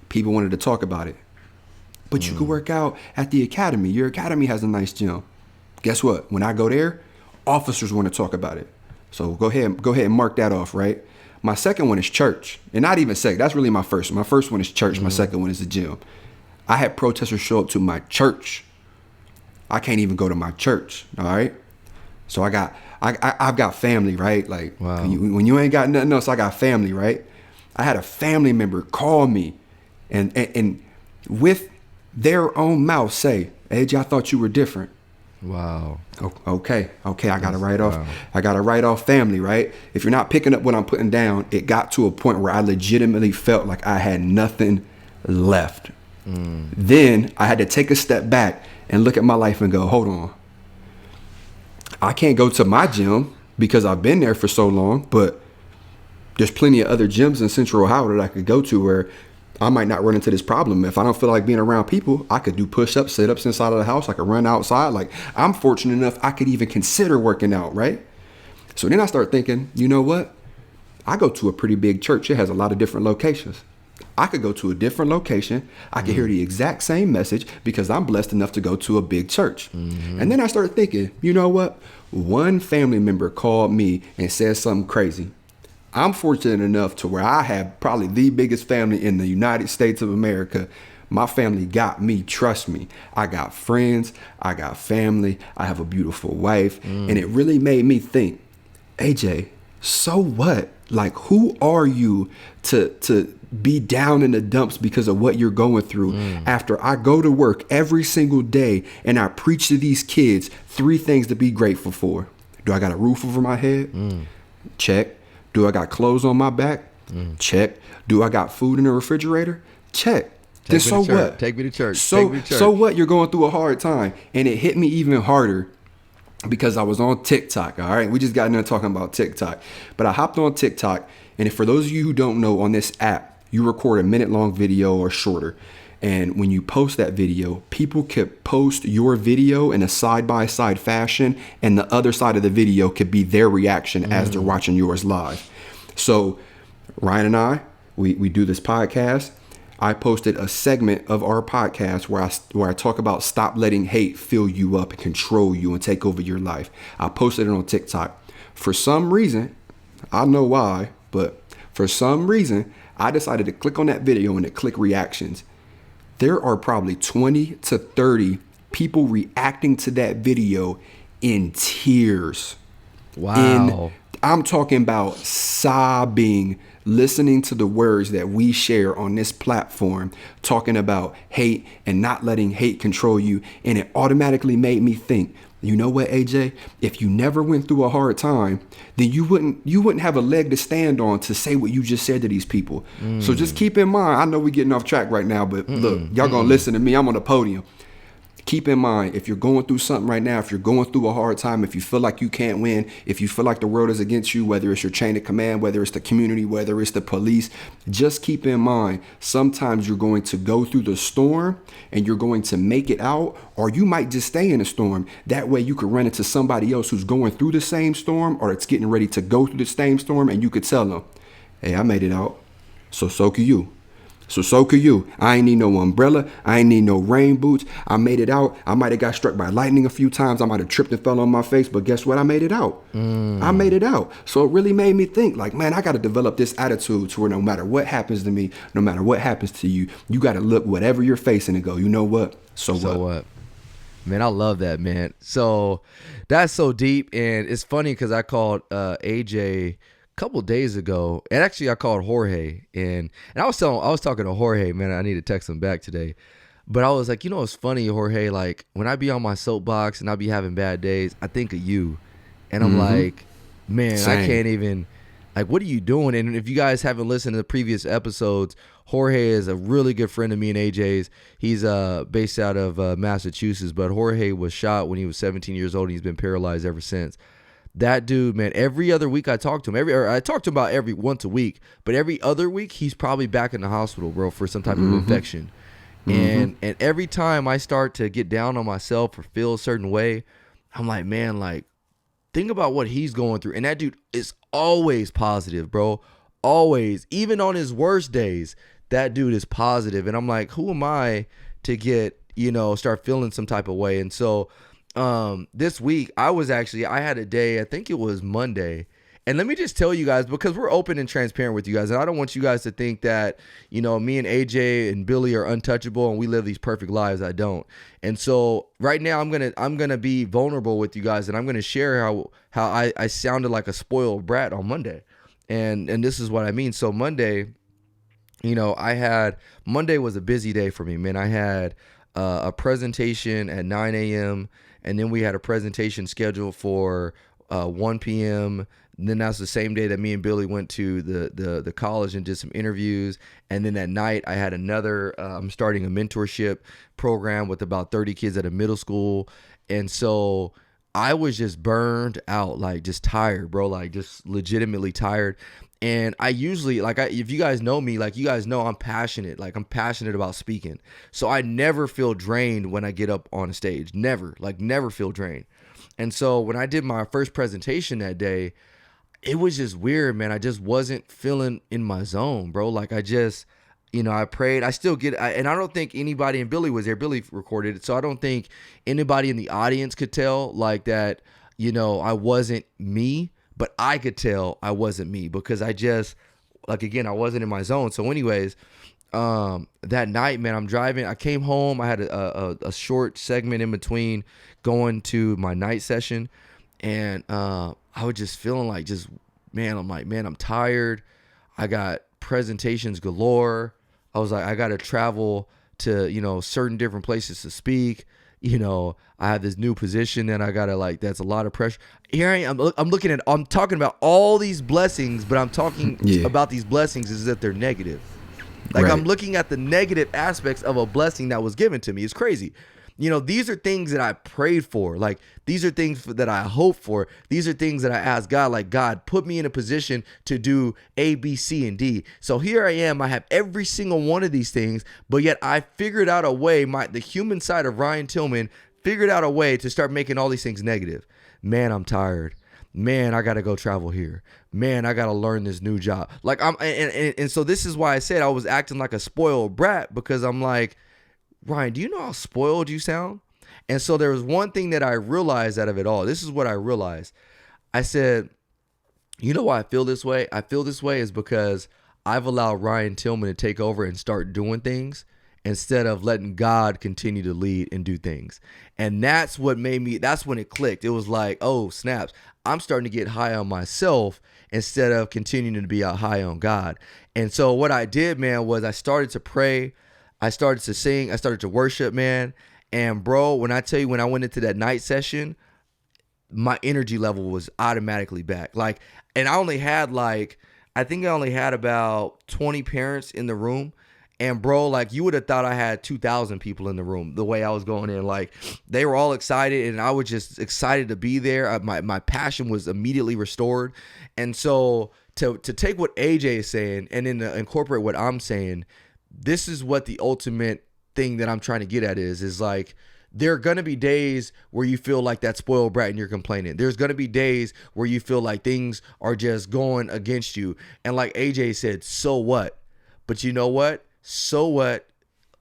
People wanted to talk about it. But you could work out at the academy. Your academy has a nice gym. Guess what? When I go there, officers want to talk about it. So go ahead and mark that off, right? My second one is church. And not even second. That's really my first one. My first one is church. My second one is the gym. I had protesters show up to my church. I can't even go to my church. All right. So I've got family, right? Like when you ain't got nothing else, I got family, right? I had a family member call me and with their own mouth say, AJ, I thought you were different. Wow. Okay. I got to write off. Wow. I got to write off family, right? If you're not picking up what I'm putting down, it got to a point where I legitimately felt like I had nothing left. Then I had to take a step back and look at my life and go, hold on. I can't go to my gym because I've been there for so long, but there's plenty of other gyms in Central Ohio that I could go to where I might not run into this problem. If I don't feel like being around people, I could do push-ups, sit-ups inside of the house. I could run outside. Like, I'm fortunate enough I could even consider working out, right? So then I start thinking, you know what? I go to a pretty big church. It has a lot of different locations. I could go to a different location. I could hear the exact same message because I'm blessed enough to go to a big church. Mm-hmm. And then I started thinking, you know what? One family member called me and said something crazy. I'm fortunate enough to where I have probably the biggest family in the United States of America. My family got me, trust me. I got friends, I got family, I have a beautiful wife. And it really made me think, AJ, so what? Like, who are you to be down in the dumps because of what you're going through? After I go to work every single day and I preach to these kids 3 things to be grateful for. Do I got a roof over my head? Check. Do I got clothes on my back? Check. Do I got food in the refrigerator? Check. Then so what? Take me to church. So what? You're going through a hard time. And it hit me even harder because I was on TikTok. All right. We just got into talking about TikTok. But I hopped on TikTok. And for those of you who don't know, on this app, you record a minute-long video or shorter. And when you post that video, people could post your video in a side-by-side fashion, and the other side of the video could be their reaction as they're watching yours live. So Ryan and I, we do this podcast. I posted a segment of our podcast where I talk about stop letting hate fill you up and control you and take over your life. I posted it on TikTok. For some reason, I don't know why, but for some reason, I decided to click on that video and to click reactions. There are probably 20 to 30 people reacting to that video in tears. Wow. I'm talking about sobbing, listening to the words that we share on this platform, talking about hate and not letting hate control you. And it automatically made me think, you know what, AJ? If you never went through a hard time, then you wouldn't have a leg to stand on to say what you just said to these people. So just keep in mind, I know we're getting off track right now, but look, y'all gonna listen to me. I'm on the podium. Keep in mind, if you're going through something right now, if you're going through a hard time, if you feel like you can't win, if you feel like the world is against you, whether it's your chain of command, whether it's the community, whether it's the police, just keep in mind, sometimes you're going to go through the storm and you're going to make it out, or you might just stay in the storm. That way you could run into somebody else who's going through the same storm, or it's getting ready to go through the same storm, and you could tell them, hey, I made it out. So could you. So could you. I ain't need no umbrella. I ain't need no rain boots. I made it out. I might have got struck by lightning a few times. I might have tripped and fell on my face, but guess what? I made it out. I made it out. So it really made me think, like, man, I got to develop this attitude to where no matter what happens to me, no matter what happens to you, you got to look whatever you're facing and go, you know what? So what? Man, I love that, man. So that's so deep. And it's funny because I called AJ couple days ago, and actually I called Jorge, and I was talking to Jorge, man. I need to text him back today, but I was like, you know, it's funny, Jorge, like when I be on my soapbox and I be having bad days, I think of you, and I'm like, man, Same. I can't even, like, what are you doing? And if you guys haven't listened to the previous episodes, Jorge is a really good friend of me and AJ's. He's based out of Massachusetts, but Jorge was shot when he was 17 years old, and he's been paralyzed ever since. That dude, man, every other week I talk to him. I talk to him about once a week, but every other week he's probably back in the hospital, bro, for some type of infection. And every time I start to get down on myself or feel a certain way, I'm like, man, like, think about what he's going through. And that dude is always positive, bro. Always. Even on his worst days, that dude is positive. And I'm like, who am I to get, start feeling some type of way? And so this week I had a day, I think it was Monday, and let me just tell you guys, because we're open and transparent with you guys, and I don't want you guys to think that, me and AJ and Billy are untouchable and we live these perfect lives. I don't. And so right now I'm gonna be vulnerable with you guys, and I'm gonna share how I sounded like a spoiled brat on Monday, and this is what I mean. So Monday, Monday was a busy day for me, man. I had a presentation at 9 a.m. and then we had a presentation scheduled for 1 p.m. And then that's the same day that me and Billy went to the college and did some interviews. And then at night I had another, I'm starting a mentorship program with about 30 kids at a middle school. And so I was just burned out, like just tired, bro, like just legitimately tired. And I usually, if you guys know me, like you guys know I'm passionate. Like I'm passionate about speaking. So I never feel drained when I get up on a stage. Never feel drained. And so when I did my first presentation that day, it was just weird, man. I just wasn't feeling in my zone, bro. Like I just, I prayed. I still and I don't think anybody, and Billy was there. Billy recorded it. So I don't think anybody in the audience could tell like that, I wasn't me. But I could tell I wasn't me because I just, I wasn't in my zone. So anyways, that night, man, I'm driving. I came home. I had a short segment in between going to my night session. And I was just feeling like I'm tired. I got presentations galore. I was like, I got to travel to, certain different places to speak. I have this new position that I gotta that's a lot of pressure. Here I am. I'm talking about all these blessings, but I'm talking about these blessings as if they're negative. Like right. I'm looking at the negative aspects of a blessing that was given to me. It's crazy. These are things that I prayed for. Like these are things that I hope for. These are things that I asked God, like God, put me in a position to do A, B, C, and D. So here I am. I have every single one of these things, but yet I figured out a way, the human side of Ryan Tillman figured out a way to start making all these things negative. Man, I'm tired. Man, I got to go travel here. Man, I got to learn this new job. Like and so this is why I said I was acting like a spoiled brat, because I'm like, Ryan, do you know how spoiled you sound? And so there was one thing that I realized out of it all. This is what I realized. I said, you know why I feel this way? I feel this way is because I've allowed Ryan Tillman to take over and start doing things instead of letting God continue to lead and do things. And that's what made me, that's when it clicked. It was like, oh, snaps. I'm starting to get high on myself instead of continuing to be high on God. And so what I did, man, was I started to pray. I started to sing. I started to worship, man. And bro, when I tell you, when I went into that night session, my energy level was automatically back. Like, and I only had like, I think I only had about 20 parents in the room. And bro, like you would have thought I had 2,000 people in the room the way I was going in. Like they were all excited and I was just excited to be there. My passion was immediately restored. And so to take what AJ is saying and then to incorporate what I'm saying, this is what the ultimate thing that I'm trying to get at is like, there are going to be days where you feel like that spoiled brat and you're complaining. There's going to be days where you feel like things are just going against you. And like AJ said, so what? But you know what? So what?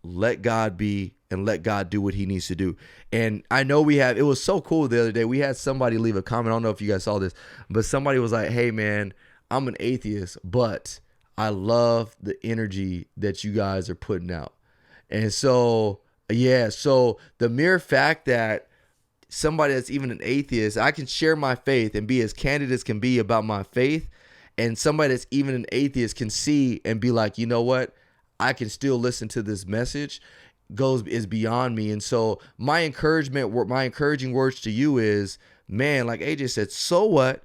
Let God be and let God do what he needs to do. And I know it was so cool the other day. We had somebody leave a comment. I don't know if you guys saw this, but somebody was like, hey man, I'm an atheist, but I love the energy that you guys are putting out. And so, yeah, so the mere fact that somebody that's even an atheist, I can share my faith and be as candid as can be about my faith. And somebody that's even an atheist can see and be like, you know what? I can still listen to this message is beyond me. And so my encouraging words to you is, man, like AJ said, so what?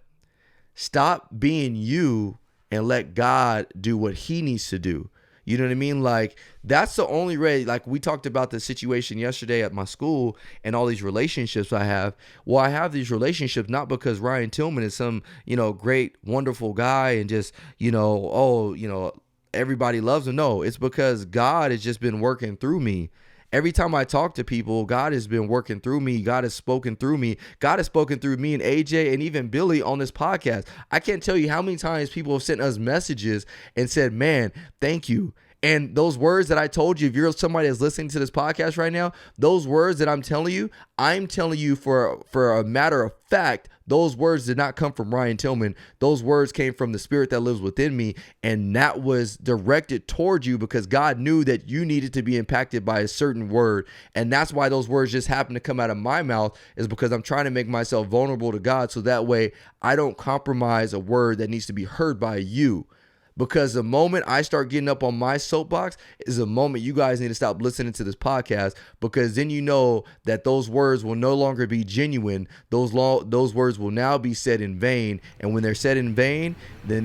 Stop being you and let God do what he needs to do. You know what I mean? Like that's the only way. Like we talked about the situation yesterday at my school and all these relationships I have. Well, I have these relationships not because Ryan Tillman is some, great, wonderful guy and just, everybody loves him. No, it's because God has just been working through me. Every time I talk to people, God has been working through me. God has spoken through me. God has spoken through me and AJ and even Billy on this podcast. I can't tell you how many times people have sent us messages and said, man, thank you. And those words that I told you, if you're somebody that's listening to this podcast right now, those words that I'm telling you for a matter of fact, those words did not come from Ryan Tillman. Those words came from the spirit that lives within me. And that was directed towards you because God knew that you needed to be impacted by a certain word. And that's why those words just happen to come out of my mouth, is because I'm trying to make myself vulnerable to God. So that way I don't compromise a word that needs to be heard by you. Because the moment I start getting up on my soapbox is the moment you guys need to stop listening to this podcast, because then you know that those words will no longer be genuine. Those words will now be said in vain. And when they're said in vain, then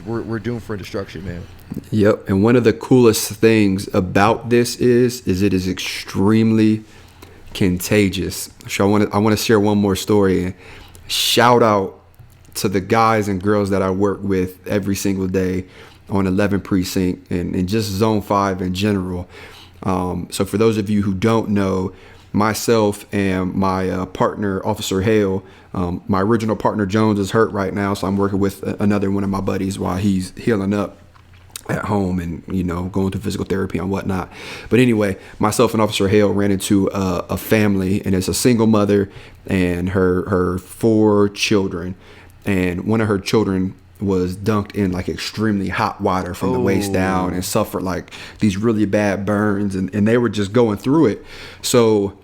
we're doomed for destruction, man. Yep. And one of the coolest things about this is it is extremely contagious. So I want to share one more story and shout out to the guys and girls that I work with every single day on 11 Precinct and just Zone 5 in general. So for those of you who don't know, myself and my partner, Officer Hale, my original partner Jones is hurt right now, so I'm working with another one of my buddies while he's healing up at home and, going through physical therapy and whatnot. But anyway, myself and Officer Hale ran into a family, and it's a single mother and her 4 children. And one of her children was dunked in like extremely hot water from the waist down and suffered like these really bad burns. And they were just going through it. So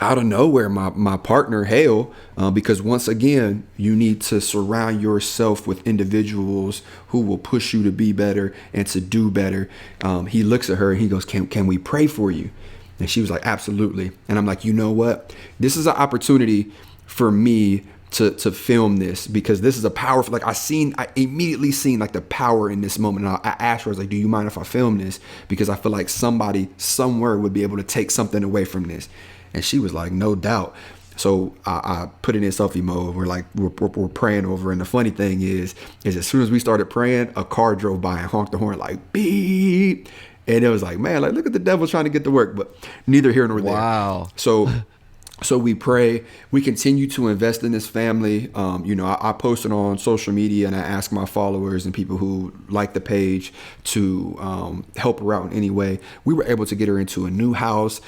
out of nowhere, my partner, Hale, because once again, you need to surround yourself with individuals who will push you to be better and to do better. He looks at her and he goes, can we pray for you? And she was like, absolutely. And I'm like, you know what? This is an opportunity for me to film this, because this is a powerful, like I immediately seen like the power in this moment. And I asked her, I was like, do you mind if I film this? Because I feel like somebody somewhere would be able to take something away from this. And she was like, no doubt. So I put it in selfie mode. We're praying over. And the funny thing is as soon as we started praying, a car drove by and honked the horn like beep. And it was like, man, like look at the devil trying to get to work, but neither here nor there. Wow. So So we pray, we continue to invest in this family. I posted on social media and I ask my followers and people who like the page to help her out in any way. We were able to get her into a new house.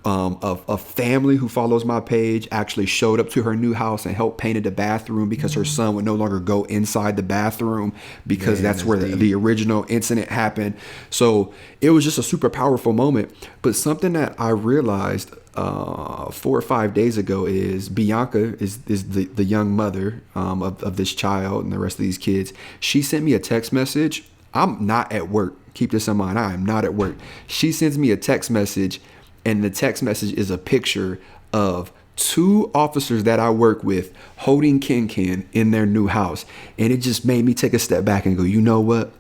A family who follows my page actually showed up to her new house and helped painted the bathroom because her son would no longer go inside the bathroom because that's where the original incident happened. So it was just a super powerful moment. But something that I realized 4 or 5 days ago is Bianca is the young mother of this child and the rest of these kids. She sent me a text message. I'm not at work. Keep this in mind. I am not at work. She sends me a text message, and the text message is a picture of 2 officers that I work with holding Ken in their new house. And it just made me take a step back and go, you know what?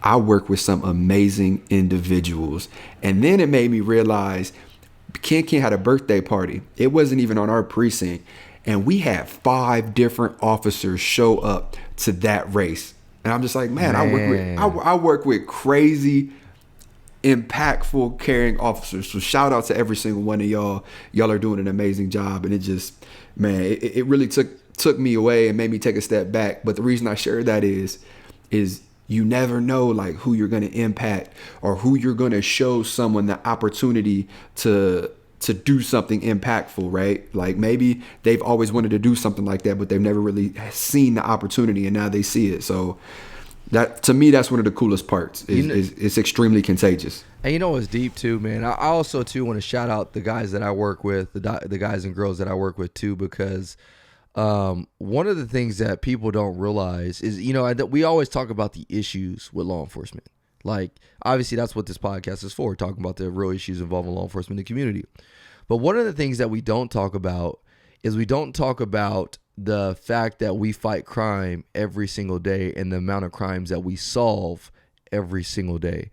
I work with some amazing individuals. And then it made me realize Ken had a birthday party. It wasn't even on our precinct. And we had 5 different officers show up to that race. And I'm just like, man. I work with crazy, impactful, caring officers. So shout out to every single one of y'all. Y'all are doing an amazing job. And it just, man, it really took me away and made me take a step back. But the reason I share that is you never know like who you're going to impact or who you're going to show someone the opportunity to do something impactful, right? Like maybe they've always wanted to do something like that, but they've never really seen the opportunity and now they see it. So that, to me, that's one of the coolest parts. It's extremely contagious. And you know what's deep too, man? I also too want to shout out the guys that I work with, the guys and girls that I work with too, because one of the things that people don't realize is, that we always talk about the issues with law enforcement. Like, obviously, that's what this podcast is for, talking about the real issues involving law enforcement in the community. But one of the things that we don't talk about is we don't talk about the fact that we fight crime every single day and the amount of crimes that we solve every single day.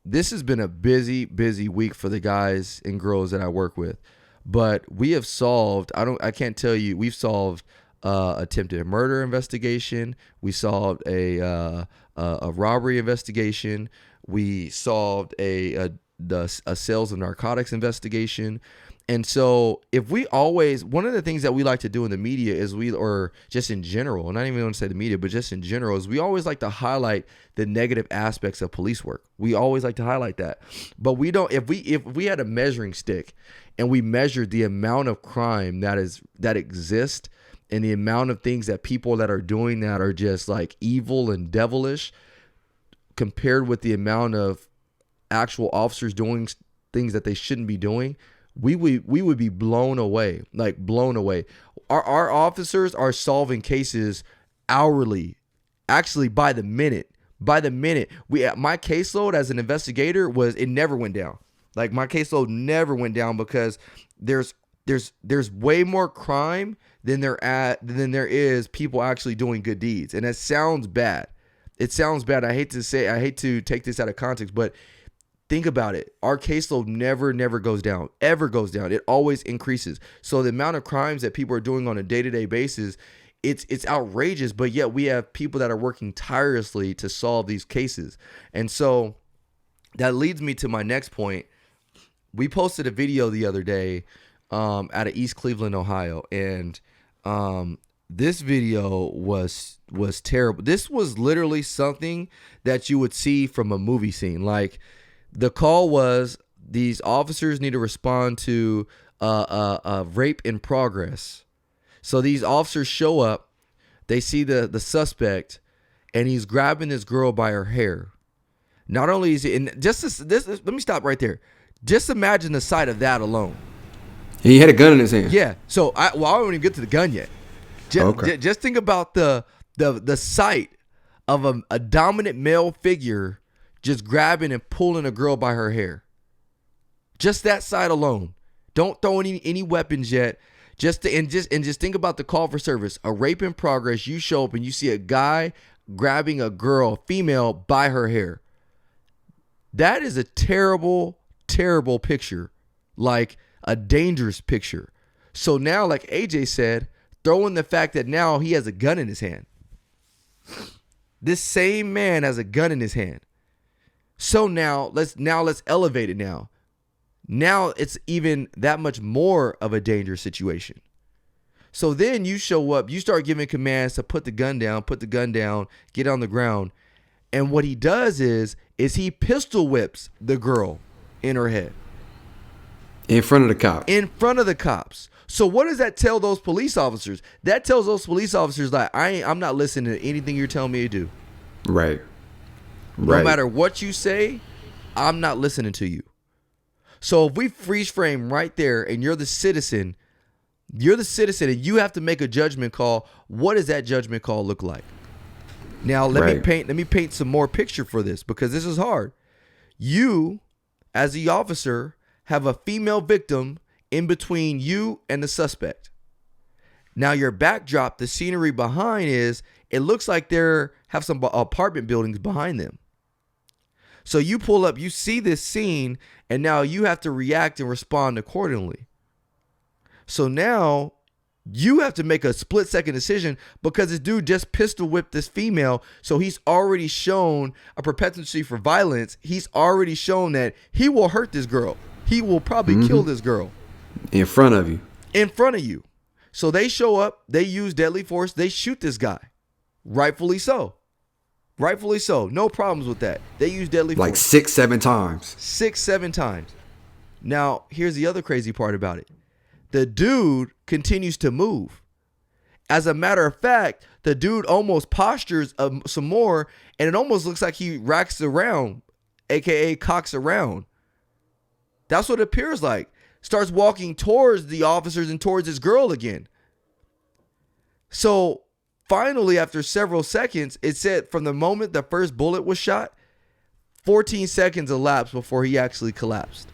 This has been a busy week for the guys and girls that I work with. But we have solved, I can't tell you, we've solved attempted murder investigation. We solved a robbery investigation. We solved a sales of narcotics investigation. And so if we always, one of the things that we like to do in the media is or just in general, and I don't even want to say the media, but just in general, is we always like to highlight the negative aspects of police work. We always like to highlight that. But we don't, if we had a measuring stick and we measured the amount of crime that exists and the amount of things that people that are doing that are just like evil and devilish compared with the amount of actual officers doing things that they shouldn't be doing, we would be blown away, like blown away. Our officers are solving cases hourly, actually by the minute. My caseload as an investigator it never went down. Like my caseload never went down because there's way more crime than there is people actually doing good deeds. And that sounds bad. It sounds bad. I hate to take this out of context, but think about it. Our caseload never goes down, ever goes down. It always increases. So the amount of crimes that people are doing on a day-to-day basis, it's outrageous, but yet we have people that are working tirelessly to solve these cases. And so that leads me to my next point. We posted a video the other day out of East Cleveland, Ohio, and this video was terrible. This was literally something that you would see from a movie scene. Like, the call was, these officers need to respond to a rape in progress. So these officers show up, they see the suspect, and he's grabbing this girl by her hair. Not only is he, and let me stop right there. Just imagine the sight of that alone. He had a gun in his hand. Yeah. So I don't even get to the gun yet. Just think about the sight of a dominant male figure just grabbing and pulling a girl by her hair. Just that sight alone. Don't throw any weapons yet. Just think about the call for service. A rape in progress. You show up and you see a guy grabbing a girl, female, by her hair. That is a terrible, terrible picture. Like a dangerous picture. So now, like AJ said, throw in the fact that now he has a gun in his hand. This same man has a gun in his hand. So now let's elevate it now. Now it's even that much more of a dangerous situation. So then you show up, you start giving commands to put the gun down, get on the ground. And what he does is he pistol whips the girl in her head. In front of the cop. In front of the cops. So what does that tell those police officers? That tells those police officers that I'm not listening to anything you're telling me to do. Right. No matter what you say, I'm not listening to you. So if we freeze frame right there and you're the citizen and you have to make a judgment call, what does that judgment call look like? Now let me paint some more picture for this, because this is hard. You, as the officer, have a female victim in between you and the suspect. Now your backdrop, the scenery behind it looks like have some apartment buildings behind them. So you pull up, you see this scene, and now you have to react and respond accordingly. So now you have to make a split-second decision, because this dude just pistol whipped this female, so he's already shown a propensity for violence. He's already shown that he will hurt this girl. He will probably kill this girl. In front of you. In front of you. So they show up, they use deadly force, they shoot this guy. Rightfully so. No problems with that. They use deadly force. Like 6-7 times. 6-7 times. Now, here's the other crazy part about it. The dude continues to move. As a matter of fact, the dude almost postures some more, and it almost looks like he racks around, aka cocks around. That's what it appears like. Starts walking towards the officers and towards this girl again. So finally, after several seconds, it said from the moment the first bullet was shot, 14 seconds elapsed before he actually collapsed.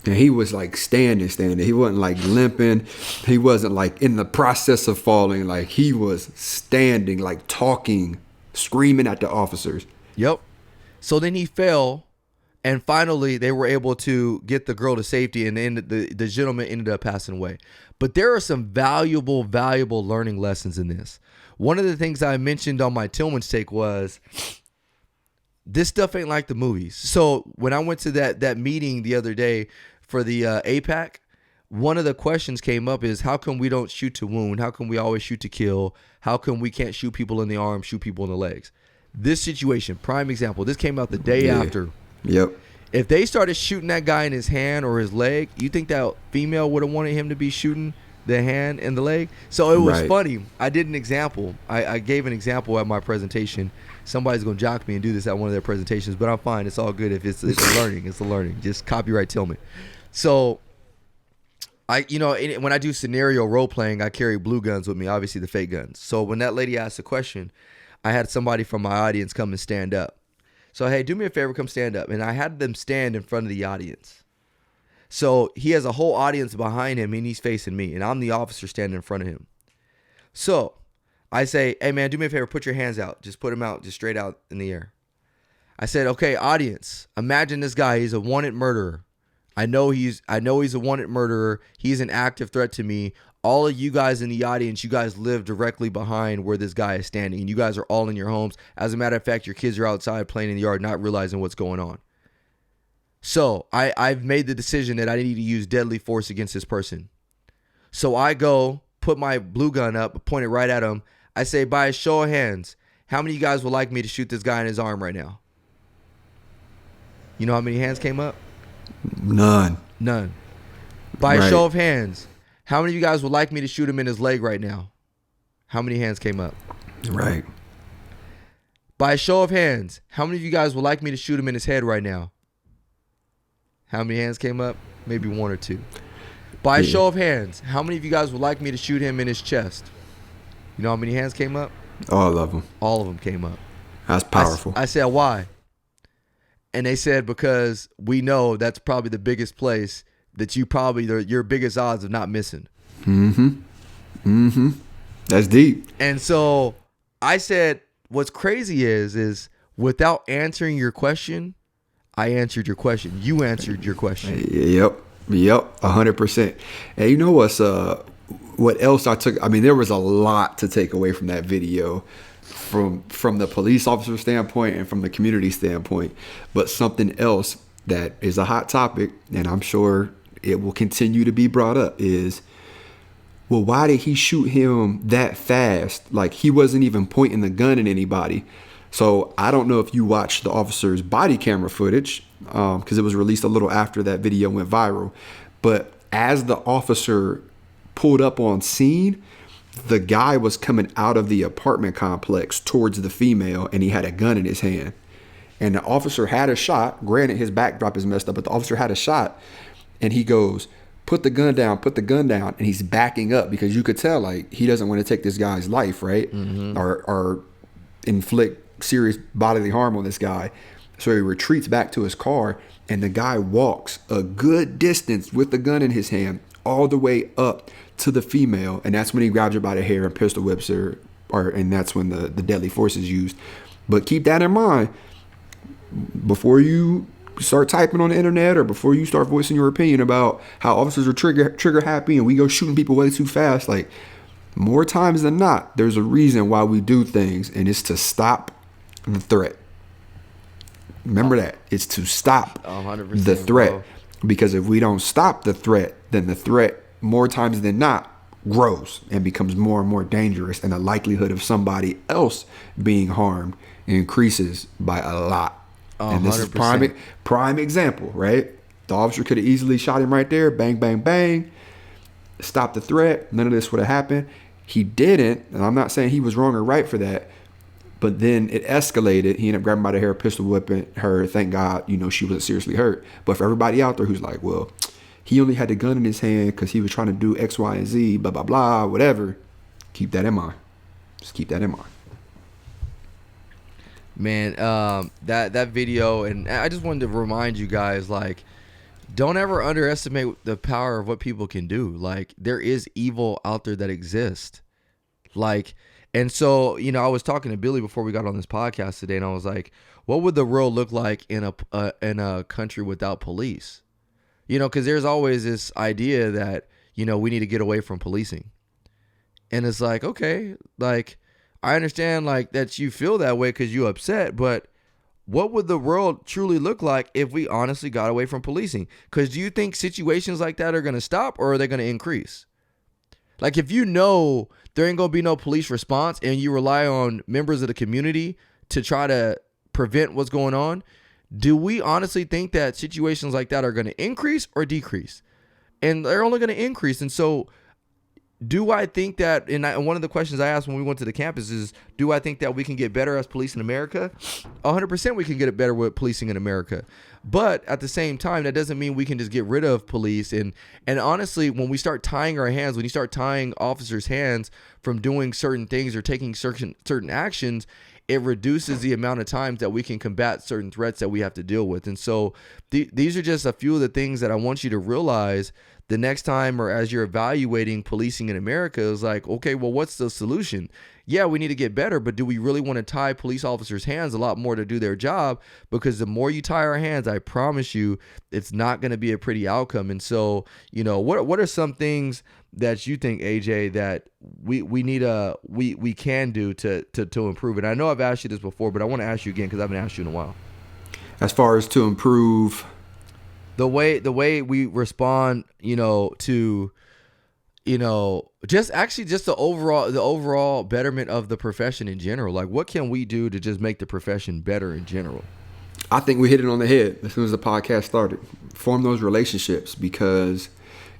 And he was like standing. He wasn't like limping. He wasn't like in the process of falling. Like he was standing, like talking, screaming at the officers. Yep. So then he fell, and finally they were able to get the girl to safety, and then the gentleman ended up passing away. But there are some valuable learning lessons in this. One of the things I mentioned on my Tillman's take was, this stuff ain't like the movies. So when I went to that meeting the other day for the APAC, one of the questions came up is, how come we don't shoot to wound? How come we always shoot to kill? How come we can't shoot people in the arms, shoot people in the legs? This situation, prime example, this came out the day after. Yep. If they started shooting that guy in his hand or his leg, you think that female would have wanted him to be shooting the hand and the leg? So it was funny. I did an example. I gave an example at my presentation. Somebody's going to jock me and do this at one of their presentations, but I'm fine. It's all good. If it's learning, it's a learning. Just copyright Tillman. So when I do scenario role playing, I carry blue guns with me, obviously the fake guns. So when that lady asked a question, I had somebody from my audience come and stand up. So, hey, do me a favor, come stand up. And I had them stand in front of the audience. So he has a whole audience behind him, and he's facing me, and I'm the officer standing in front of him. So I say, hey, man, do me a favor, put your hands out. Just put them out, just straight out in the air. I said, okay, audience, imagine this guy. He's a wanted murderer. I know he's a wanted murderer. He's an active threat to me. All of you guys in the audience, you guys live directly behind where this guy is standing, and you guys are all in your homes. As a matter of fact, your kids are outside playing in the yard, not realizing what's going on. So I've made the decision that I need to use deadly force against this person. So I go, put my blue gun up, point it right at him. I say, by a show of hands, how many of you guys would like me to shoot this guy in his arm right now? You know how many hands came up? None. By a show of hands, how many of you guys would like me to shoot him in his leg right now? How many hands came up? Right. By a show of hands, how many of you guys would like me to shoot him in his head right now? How many hands came up? Maybe one or two. By a show of hands, how many of you guys would like me to shoot him in his chest? You know how many hands came up? All of them. All of them came up. That's powerful. I said, why? And they said, because we know that's probably the biggest place that your biggest odds of not missing. That's deep. And so I said, what's crazy is without answering your question, I answered your question. You answered your question. Yep, 100%. And you know what else I took? I mean, there was a lot to take away from that video, from the police officer standpoint and from the community standpoint. But something else that is a hot topic, and I'm sure it will continue to be brought up, is, well, why did he shoot him that fast? Like, he wasn't even pointing the gun at anybody. So I don't know if you watched the officer's body camera footage, because it was released a little after that video went viral. But as the officer pulled up on scene, the guy was coming out of the apartment complex towards the female, and he had a gun in his hand. And the officer had a shot. Granted, his backdrop is messed up, but the officer had a shot. And he goes, put the gun down. And he's backing up because you could tell, like, he doesn't want to take this guy's life, right? Mm-hmm. Or inflict serious bodily harm on this guy. So he retreats back to his car, and the guy walks a good distance with the gun in his hand all the way up to the female. And that's when he grabs her by the hair and pistol whips her, and that's when the deadly force is used. But keep that in mind before you start typing on the internet, or before you start voicing your opinion about how officers are trigger happy and we go shooting people way too fast. Like, more times than not, there's a reason why we do things, and it's to stop the threat. Remember that. It's to stop 100%, the threat. bro. Because if we don't stop the threat, then the threat, more times than not, grows and becomes more and more dangerous, and the likelihood of somebody else being harmed increases by a lot. And this is prime example, right? The officer could have easily shot him right there. Bang, bang, bang. Stop the threat. None of this would have happened. He didn't. And I'm not saying he was wrong or right for that. But then it escalated. He ended up grabbing by the hair, pistol whipping her. Thank God, she wasn't seriously hurt. But for everybody out there who's like, well, he only had the gun in his hand because he was trying to do X, Y, and Z, blah, blah, blah, whatever. Keep that in mind. Just keep that in mind. Man, that video, and I just wanted to remind you guys, like, don't ever underestimate the power of what people can do. Like, there is evil out there that exists. Like, and so, I was talking to Billy before we got on this podcast today, and I was like, what would the world look like in a country without police? Because there's always this idea that, we need to get away from policing. And it's like, okay, like, I understand, like, that you feel that way because you're upset, but what would the world truly look like if we honestly got away from policing? Because do you think situations like that are going to stop, or are they going to increase? Like, if there ain't going to be no police response and you rely on members of the community to try to prevent what's going on, do we honestly think that situations like that are going to increase or decrease? And they're only going to increase. And so, do I think that, and one of the questions I asked when we went to the campus is, do I think that we can get better as police in America? 100% we can get it better with policing in America. But at the same time, that doesn't mean we can just get rid of police. And honestly, when we start tying our hands, when you start tying officers' hands from doing certain things or taking certain actions, it reduces the amount of times that we can combat certain threats that we have to deal with. And so these are just a few of the things that I want you to realize the next time, or as you're evaluating policing in America, is like, okay, well, what's the solution? Yeah, we need to get better, but do we really want to tie police officers' hands a lot more to do their job? Because the more you tie our hands, I promise you, it's not going to be a pretty outcome. And so, what are some things that you think, AJ, that we can do to improve it? I know I've asked you this before, but I want to ask you again because I haven't asked you in a while. As far as to improve the way we respond, to, just the overall betterment of the profession in general. Like, what can we do to just make the profession better in general? I think we hit it on the head as soon as the podcast started. Form those relationships, because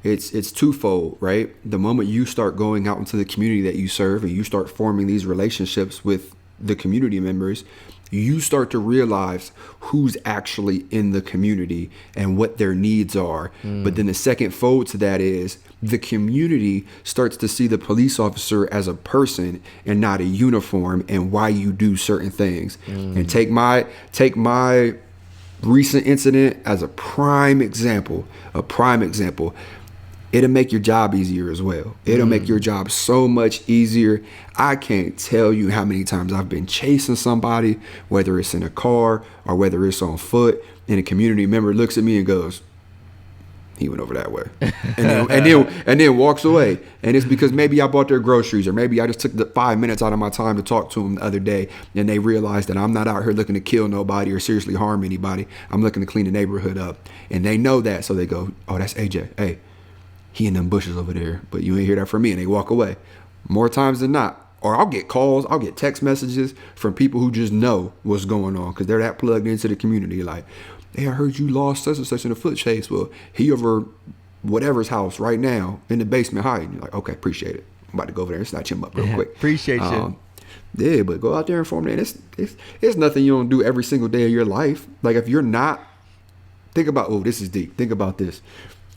it's twofold, right? The moment you start going out into the community that you serve and you start forming these relationships with the community members, you start to realize who's actually in the community and what their needs are. But then the second fold to that is the community starts to see the police officer as a person and not a uniform, and why you do certain things. And take my recent incident as a prime example. It'll make your job easier as well. It'll make your job so much easier. I can't tell you how many times I've been chasing somebody, whether it's in a car or whether it's on foot, and a community member looks at me and goes, he went over that way, and then walks away. And it's because maybe I bought their groceries, or maybe I just took the 5 minutes out of my time to talk to them the other day, and they realized that I'm not out here looking to kill nobody or seriously harm anybody. I'm looking to clean the neighborhood up, and they know that, so they go, "Oh, that's AJ. Hey, he in them bushes over there, but you ain't hear that from me," and they walk away. More times than not. Or I'll get calls, I'll get text messages from people who just know what's going on because they're that plugged into the community. Like, hey, I heard you lost such and such in a foot chase. Well, he over whatever's house right now in the basement hiding. You're like, okay, appreciate it. I'm about to go over there and snatch him up real quick. Appreciate you. Yeah, but go out there and form that. It's nothing you don't do every single day of your life. Like, if you're not, think about, oh, this is deep. Think about this.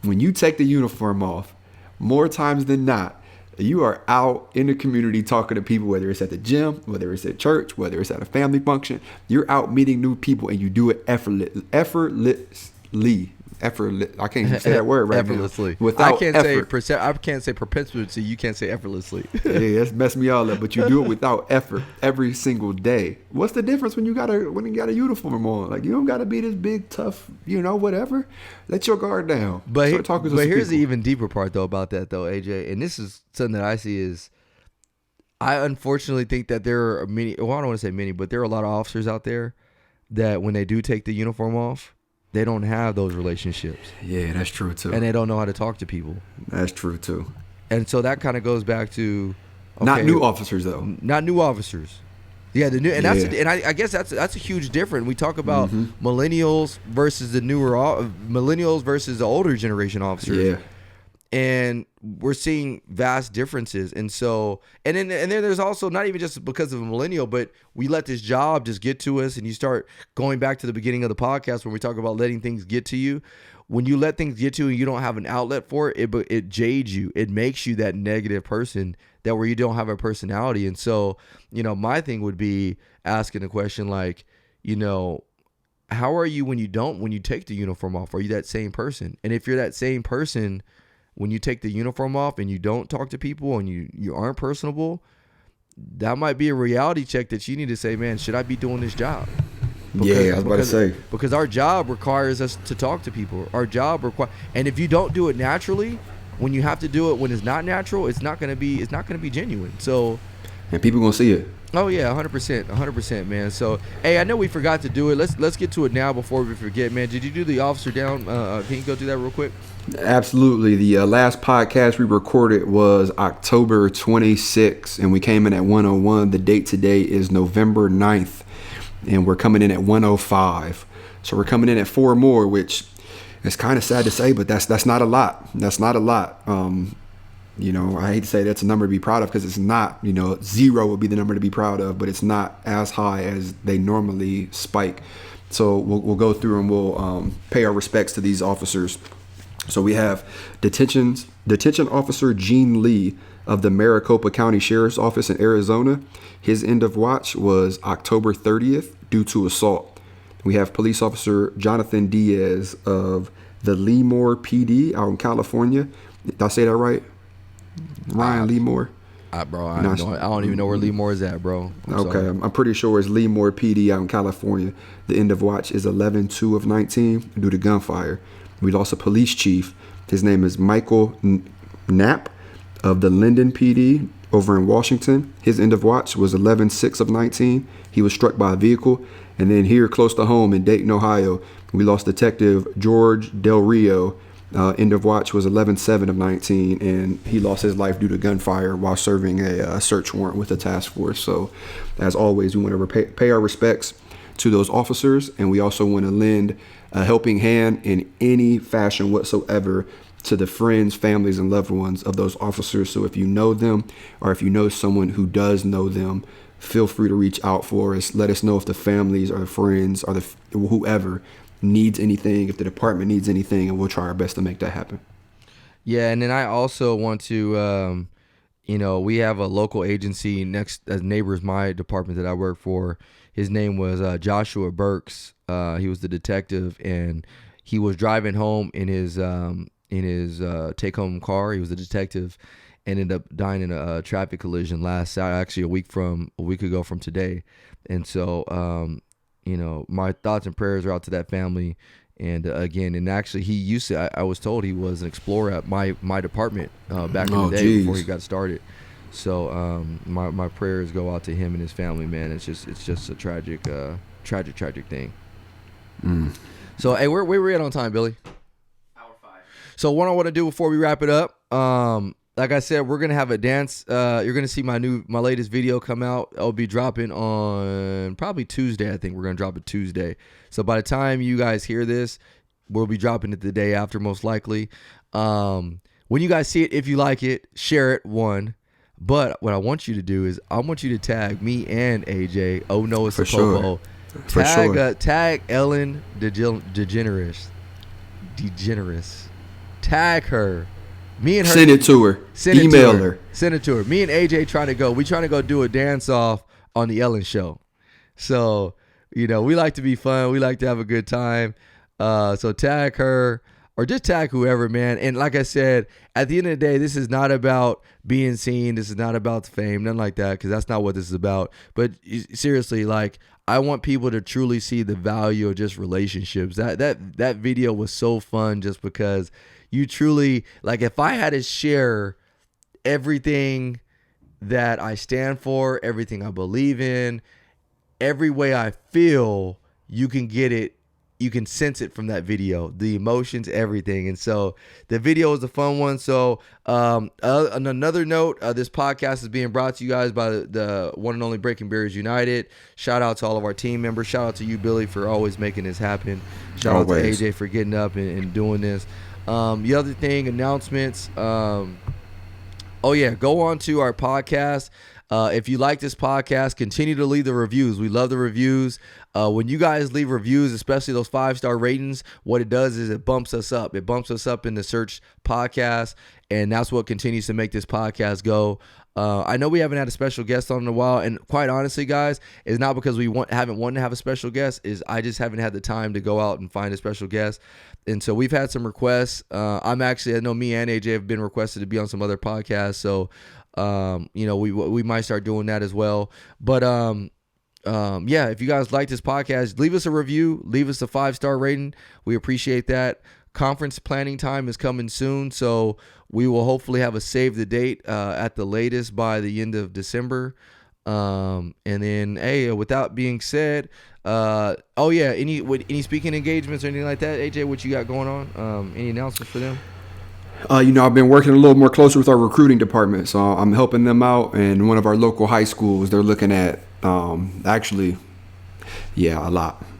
When you take the uniform off, more times than not, you are out in the community talking to people, whether it's at the gym, whether it's at church, whether it's at a family function. You're out meeting new people, and you do it effortlessly. I can't even say that word right effortlessly. Now. Without effort. I can't say perpetuity. You can't say effortlessly. Yeah, that's messed me all up. But you do it without effort every single day. What's the difference when you got a uniform on? Like, you don't got to be this big, tough, whatever. Let your guard down. But here's the even deeper part though about that though, AJ. And this is something that I see is, I unfortunately think that there are many. Well, I don't want to say many, but there are a lot of officers out there that when they do take the uniform off, they don't have those relationships. Yeah, that's true too. And they don't know how to talk to people. That's true too. And so that kind of goes back to, okay, not new officers though. Not new officers. Yeah, the new, and I guess that's a huge difference. We talk about millennials versus the millennials versus the older generation officers. Yeah. And we're seeing vast differences. And so, and then there's also, not even just because of a millennial, but we let this job just get to us, and you start going back to the beginning of the podcast when we talk about letting things get to you. When you let things get to you and you don't have an outlet for it, it jades you. It makes you that negative person that where you don't have a personality. And so, my thing would be asking the question like, how are you when you take the uniform off? Are you that same person? And if you're that same person, when you take the uniform off and you don't talk to people and you aren't personable, that might be a reality check that you need to say, man, should I be doing this job? I was about to say. Because our job requires us to talk to people. Our job and if you don't do it naturally, when you have to do it when it's not natural, it's not gonna be genuine. So, and people gonna see it. Oh yeah, 100%, man. So, hey, I know we forgot to do it. Let's get to it now before we forget, man. Did you do the officer down? Can you go do that real quick? Absolutely. The last podcast we recorded was October 26th, and we came in at 101. The date today is November 9th, and we're coming in at 105. So we're coming in at 4 more, which is kind of sad to say, but that's not a lot. That's not a lot. I hate to say that's a number to be proud of because it's not. 0 would be the number to be proud of, but it's not as high as they normally spike. So we'll go through and we'll pay our respects to these officers. So we have detention officer Gene Lee of the Maricopa County Sheriff's Office in Arizona. His end of watch was October 30th due to assault. We have police officer Jonathan Diaz of the Lemoore PD out in California. Did I say that right? Ryan Lemoore. Bro, I don't even know where Lemoore is at, bro. I'm pretty sure it's Lemoore PD out in California. The end of watch is 11/2 of 19 due to gunfire. We lost a police chief. His name is Michael Knapp of the Linden PD over in Washington. His end of watch was 11/6 of 19. He was struck by a vehicle. And then here close to home in Dayton, Ohio, we lost Detective George Del Rio. End of watch was 11/7 of 19, and he lost his life due to gunfire while serving a search warrant with the task force. So, as always, we want to pay our respects to those officers, and we also want to lend a helping hand in any fashion whatsoever to the friends, families, and loved ones of those officers. So if you know them, or if you know someone who does know them, feel free to reach out for us. Let us know if the families or the friends or whoever needs anything, if the department needs anything, and we'll try our best to make that happen. Yeah, and then I also want to, we have a local agency next as neighbors my department that I work for. His name was Joshua Burks. He was the detective, and he was driving home in his take-home car. He was a detective, and ended up dying in a traffic collision actually a week ago from today. And so, my thoughts and prayers are out to that family And again, and actually, he used to. I was told he was an explorer at my department back in the day before he got started. So my prayers go out to him and his family, man. It's just a tragic thing. So hey, where we at on time, Billy? Hour 5. So what I want to do before we wrap it up, like I said, we're gonna have a dance. You're gonna see my latest video come out. I'll be dropping on probably Tuesday. I think we're gonna drop it Tuesday. So by the time you guys hear this, we'll be dropping it the day after, most likely. When you guys see it, if you like it, share it. One. But what I want you to do is I want you to tag me and AJ. Oh no, it's a Popo. Tag Ellen DeGeneres. Tag her. Me and her. Send it to her. Email her. Send it to her. Me and AJ trying to go. We trying to go do a dance off on the Ellen show. So, we like to be fun. We like to have a good time. So tag her or just tag whoever, man. And like I said, at the end of the day, this is not about being seen. This is not about the fame, nothing like that, because that's not what this is about. But seriously, like, I want people to truly see the value of just relationships. That video was so fun just because you truly, like, if I had to share everything that I stand for, everything I believe in, every way I feel, you can get it. You can sense it from that video, the emotions, everything. And so the video is a fun one. So on another note, this podcast is being brought to you guys by the one and only Breaking Barriers United. Shout out to all of our team members. Shout out to you, Billy, for always making this happen. Shout out to AJ for getting up and doing this. The other thing, announcements. Go on to our podcast. If you like this podcast, continue to leave the reviews. We love the reviews. When you guys leave reviews, especially those 5-star ratings, what it does is it bumps us up. It bumps us up in the search podcast, and that's what continues to make this podcast go. I know we haven't had a special guest on in a while, and quite honestly, guys, it's not because we haven't wanted to have a special guest. Is I just haven't had the time to go out and find a special guest. And so we've had some requests. I know me and AJ have been requested to be on some other podcasts. So, we might start doing that as well. But if you guys like this podcast, leave us a review, leave us a 5-star rating. We appreciate that. Conference planning time is coming soon, so we will hopefully have a save the date at the latest by the end of December. And then, with that being said, any speaking engagements or anything like that, AJ, what you got going on? Any announcements for them? I've been working a little more closer with our recruiting department, so I'm helping them out. And one of our local high schools, they're looking at a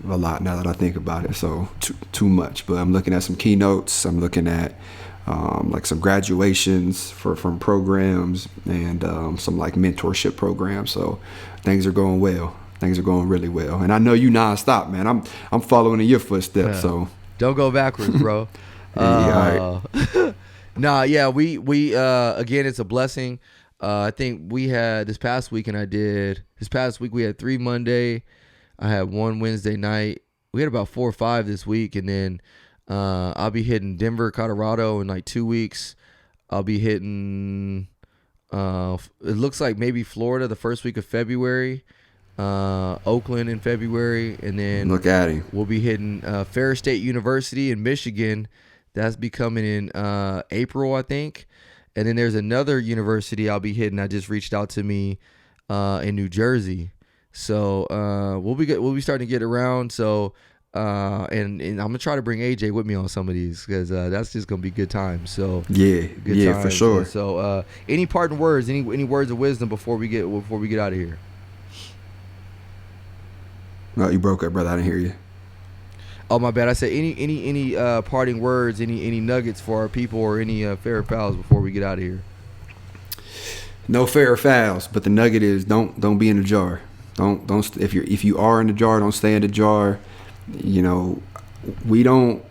lot now that I think about it. So too much, but I'm looking at some keynotes. I'm looking at like some graduations from programs and some like mentorship programs. So things are going well. Things are going really well. And I know you nonstop, man. I'm following in your footsteps. So don't go backwards, bro. All right. We again, it's a blessing. I think we had this past week we had 3 Monday. I had 1 Wednesday night. We had about 4 or 5 this week, and then I'll be hitting Denver, Colorado in like 2 weeks. I'll be hitting it looks like maybe Florida the first week of February, Oakland in February, and then look at him. We'll be hitting Ferris State University in Michigan. That's be coming in April, I think. And then there's another university I'll be hitting. I just reached out to me in New Jersey. So we'll be starting to get around. So and I'm gonna try to bring AJ with me on some of these because that's just gonna be good times. So good times. For sure. So any parting words, any words of wisdom before we get out of here? No, you broke up, brother. I didn't hear you. Oh, my bad. I said any parting words, any nuggets for our people, or any fair fouls before we get out of here. No fair fouls, but the nugget is don't be in the jar. Don't if you are in the jar, don't stay in the jar. We don't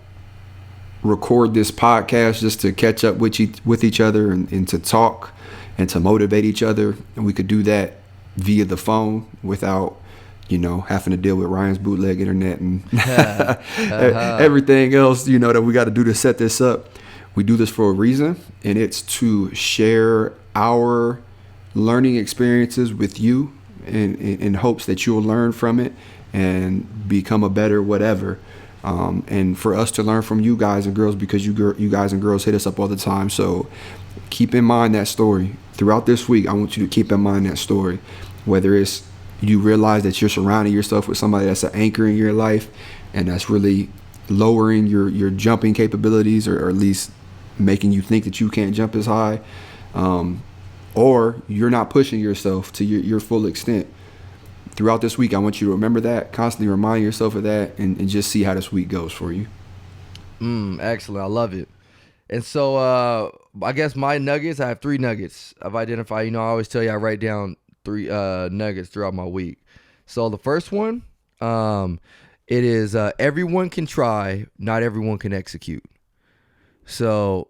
record this podcast just to catch up with each other and to talk and to motivate each other, and we could do that via the phone without having to deal with Ryan's bootleg internet and everything else, that we got to do to set this up. We do this for a reason, and it's to share our learning experiences with you in hopes that you'll learn from it and become a better whatever. and for us to learn from you guys and girls, because you guys and girls hit us up all the time. So keep in mind that story throughout this week. I want you to keep in mind that story, whether it's you realize that you're surrounding yourself with somebody that's an anchor in your life, and that's really lowering your jumping capabilities, or at least making you think that you can't jump as high, or you're not pushing yourself to your full extent. Throughout this week, I want you to remember that, constantly remind yourself of that, and just see how this week goes for you. Excellent. I love it. And so I guess my nuggets, I have 3 nuggets I've identified. I always tell you I write down 3 nuggets throughout my week. So the first one, it is everyone can try, not everyone can execute. So,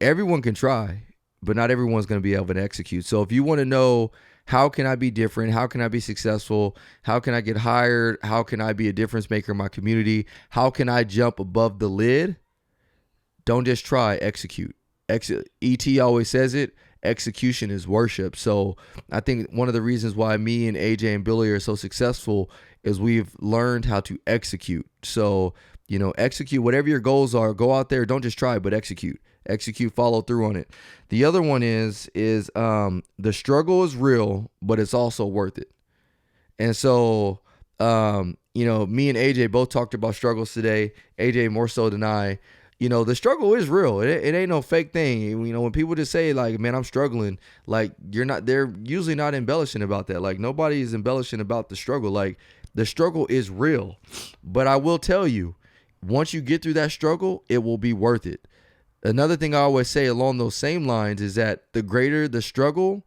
everyone can try, but not everyone's going to be able to execute. So if you want to know, how can I be different? How can I be successful? How can I get hired? How can I be a difference maker in my community? How can I jump above the lid? Don't just try, execute. ET always says it, execution is worship. So I think one of the reasons why me and AJ and Billy are so successful is we've learned how to execute. So, execute whatever your goals are. Go out there, don't just try, but execute. Follow through on it. The other one is the struggle is real, but it's also worth it. And so, me and AJ both talked about struggles today. AJ more so than I. The struggle is real. It ain't no fake thing. When people just say like, man, I'm struggling, like they're usually not embellishing about that. Like nobody is embellishing about the struggle. Like the struggle is real. But I will tell you, once you get through that struggle, it will be worth it. Another thing I always say along those same lines is that the greater the struggle,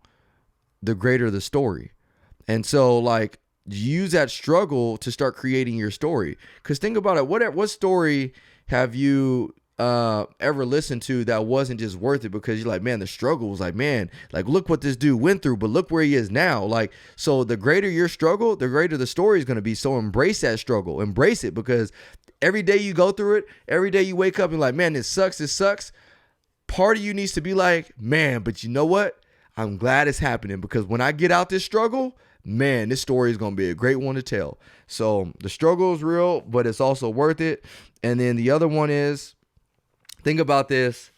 the greater the story. And so like use that struggle to start creating your story. Because think about it. What story have you ever listened to that wasn't just worth it? Because you're like, man, the struggle was like, man, like look what this dude went through, but look where he is now. Like, so the greater your struggle, the greater the story is going to be. So embrace that struggle, embrace it, because every day you go through it, every day you wake up and like, man, this sucks. Part of you needs to be like, man, but you know what? I'm glad it's happening, because when I get out this struggle, man, this story is going to be a great one to tell. So the struggle is real, but it's also worth it. And then the other one is, think about this,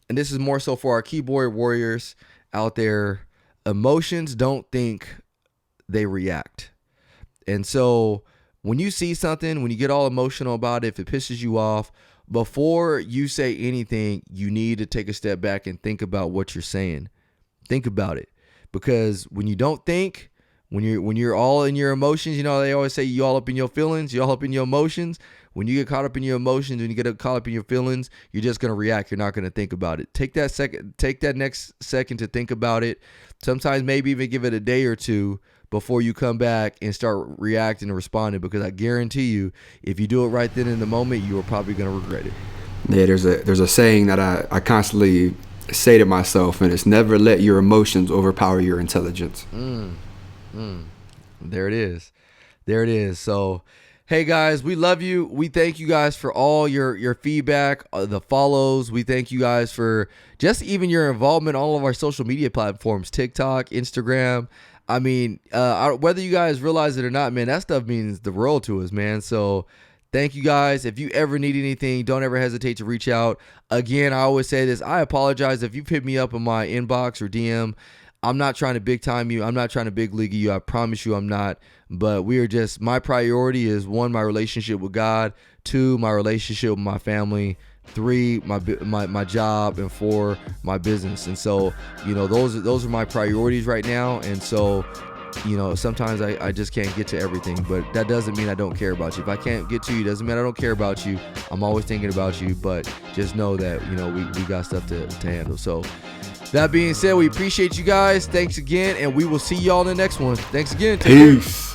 and this is more so for our keyboard warriors out there. Emotions don't think, they react. And so when you see something, when you get all emotional about it, if it pisses you off, before you say anything, you need to take a step back and think about what you're saying. Think about it. Because when you don't think, when you're all in your emotions, they always say you all up in your feelings, you all up in your emotions. When you get caught up in your emotions, when you get caught up in your feelings, you're just going to react. You're not going to think about it. Take that next second to think about it. Sometimes maybe even give it a day or two before you come back and start reacting and responding, because I guarantee you, if you do it right then in the moment, you are probably going to regret it. Yeah, there's a saying that I constantly say to myself, and it's never let your emotions overpower your intelligence. There it is. So, hey guys, we love you. We thank you guys for all your feedback, the follows. We thank you guys for just even your involvement on all of our social media platforms, TikTok, Instagram. I mean, whether you guys realize it or not, man, that stuff means the world to us, man. So thank you guys. If you ever need anything, don't ever hesitate to reach out. Again, I always say this. I apologize if you've hit me up in my inbox or DM. I'm not trying to big time you. I'm not trying to big league you. I promise you I'm not. But my priority is 1, my relationship with God, 2, my relationship with my family, 3, my job, and 4, my business. And so, those are my priorities right now. And so, sometimes I just can't get to everything, but that doesn't mean I don't care about you. If I can't get to you, doesn't mean I don't care about you. I'm always thinking about you, but just know that, we got stuff to handle. So that being said, we appreciate you guys. Thanks again, and we will see y'all in the next one. Thanks again. Peace.